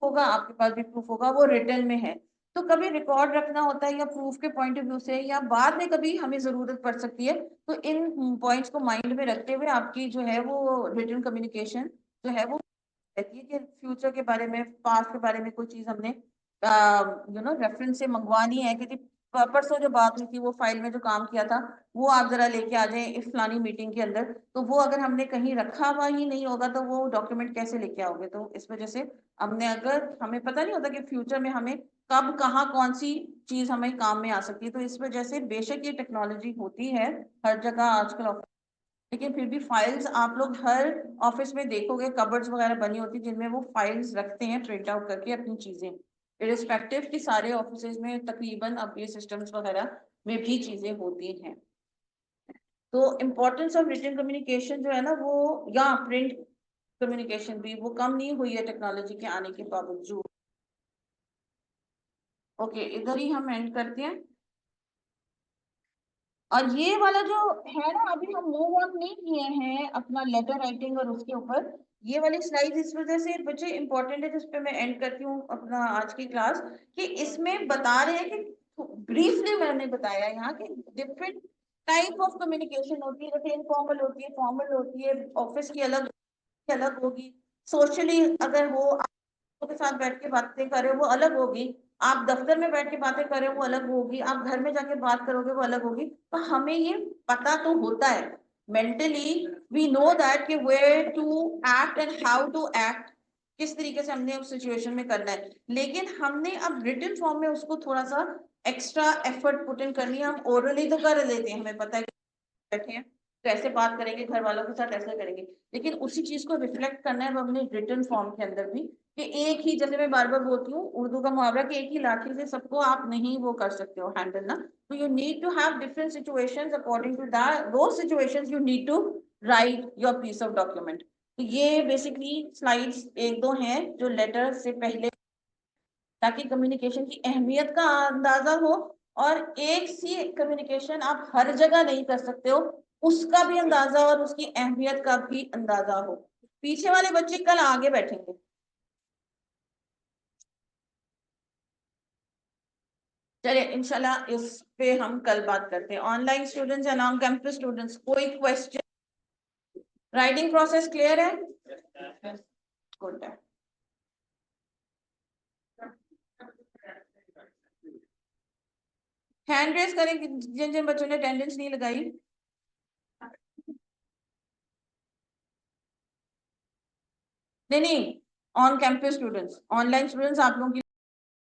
होगा, आपके पास भी प्रूफ होगा, वो रिटर्न में है। तो कभी रिकॉर्ड रखना होता है या प्रूफ के पॉइंट ऑफ व्यू से, या बाद में कभी हमें जरूरत पड़ सकती है, तो इन पॉइंट्स को माइंड में रखते हुए आपकी जो है वो रिटर्न कम्युनिकेशन जो है वो रहती है कि फ्यूचर के बारे में, पास्ट के बारे में कोई चीज हमने रेफरेंस से मंगवानी है कि परसों जो बात हुई थी वो फाइल में जो काम किया था वो आप जरा लेके आ जाएं इस फलानी मीटिंग के अंदर, तो वो अगर हमने कहीं रखा हुआ ही नहीं होगा तो वो डॉक्यूमेंट कैसे लेके आओगे। तो इस वजह से हमने, अगर हमें पता नहीं होता कि फ्यूचर में हमें कब कहाँ कौन सी चीज हमें काम में आ सकती है, तो इस वजह से बेशक ये टेक्नोलॉजी होती है हर जगह आजकल, लेकिन फिर भी फाइल्स आप लोग हर ऑफिस में देखोगे कबर्ड्स वगैरह बनी होती है जिनमें वो फाइल्स रखते हैं प्रिंट आउट करके अपनी चीजें, इरिस्पेक्टिव कि सारे ऑफिस में तकरीबन अब ये सिस्टम्स वगैरह में भी चीजें होती हैं। तो इम्पोर्टेंस ऑफ रिटन कम्युनिकेशन जो है ना वो, या प्रिंट कम्युनिकेशन भी, वो कम नहीं हुई है टेक्नोलॉजी के आने के बावजूद। ओके, इधर ही हम एंड करते हैं। और ये वाला जो है ना, अभी हम मूव ऑन नहीं किए हैं अपना लेटर राइटिंग और उसके ऊपर, ये वाली स्लाइड इस वजह से बच्चे इंपॉर्टेंट है जिस पे मैं एंड करती हूँ अपना आज की क्लास, कि इसमें बता रहे हैं कि ब्रीफली मैंने बताया यहाँ कि डिफरेंट टाइप ऑफ कम्युनिकेशन होती है, जैसे इनफॉर्मल होती है, फॉर्मल होती है, ऑफिस की अलग अलग होगी, सोशली अगर वो के साथ बैठ के बातें कर रहे हो वो अलग होगी, आप दफ्तर में बैठ के बातें कर रहे हो वो अलग होगी, आप घर में जाके बात करोगे वो अलग होगी। तो हमें ये पता तो होता है मेंटली, वी नो दैट कि where to act and how to act, किस तरीके से हमने उस सिचुएशन में करना है, लेकिन हमने अब रिटन फॉर्म में उसको थोड़ा सा एक्स्ट्रा एफर्ट पुट इन करनी है। हम ओरली तो कर लेते हैं, हमें पता है बैठे हैं तो ऐसे बात करेंगे, घर वालों के साथ ऐसे करेंगे, लेकिन उसी चीज को रिफ्लेक्ट करना है हमने रिटन फॉर्म के अंदर भी, कि एक ही, जैसे मैं बार बार बोलती हूँ उर्दू का मुहावरा कि एक ही लाठी से सबको आप नहीं वो कर सकते हो हैंडल ना, तो you need to have different situations, according to that दो situations you need to write your piece of document. तो ये बेसिकली स्लाइड्स एक दो हैं जो लेटर से पहले, ताकि कम्युनिकेशन की अहमियत का अंदाजा हो, और एक सी कम्युनिकेशन आप हर जगह नहीं कर सकते हो, उसका भी अंदाजा और उसकी अहमियत का भी अंदाजा हो। पीछे वाले बच्चे कल आगे बैठेंगे, चलिए इंशाल्लाह इस पे हम कल बात करते हैं। ऑनलाइन स्टूडेंट्स या नॉन कैंपस स्टूडेंट्स, कोई क्वेश्चन? राइटिंग प्रोसेस क्लियर है? गुड है। हैंड रेस करें जिन जिन बच्चों ने अटेंडेंस नहीं लगाई। नहीं नहीं, on campus students, online students आप लोगों की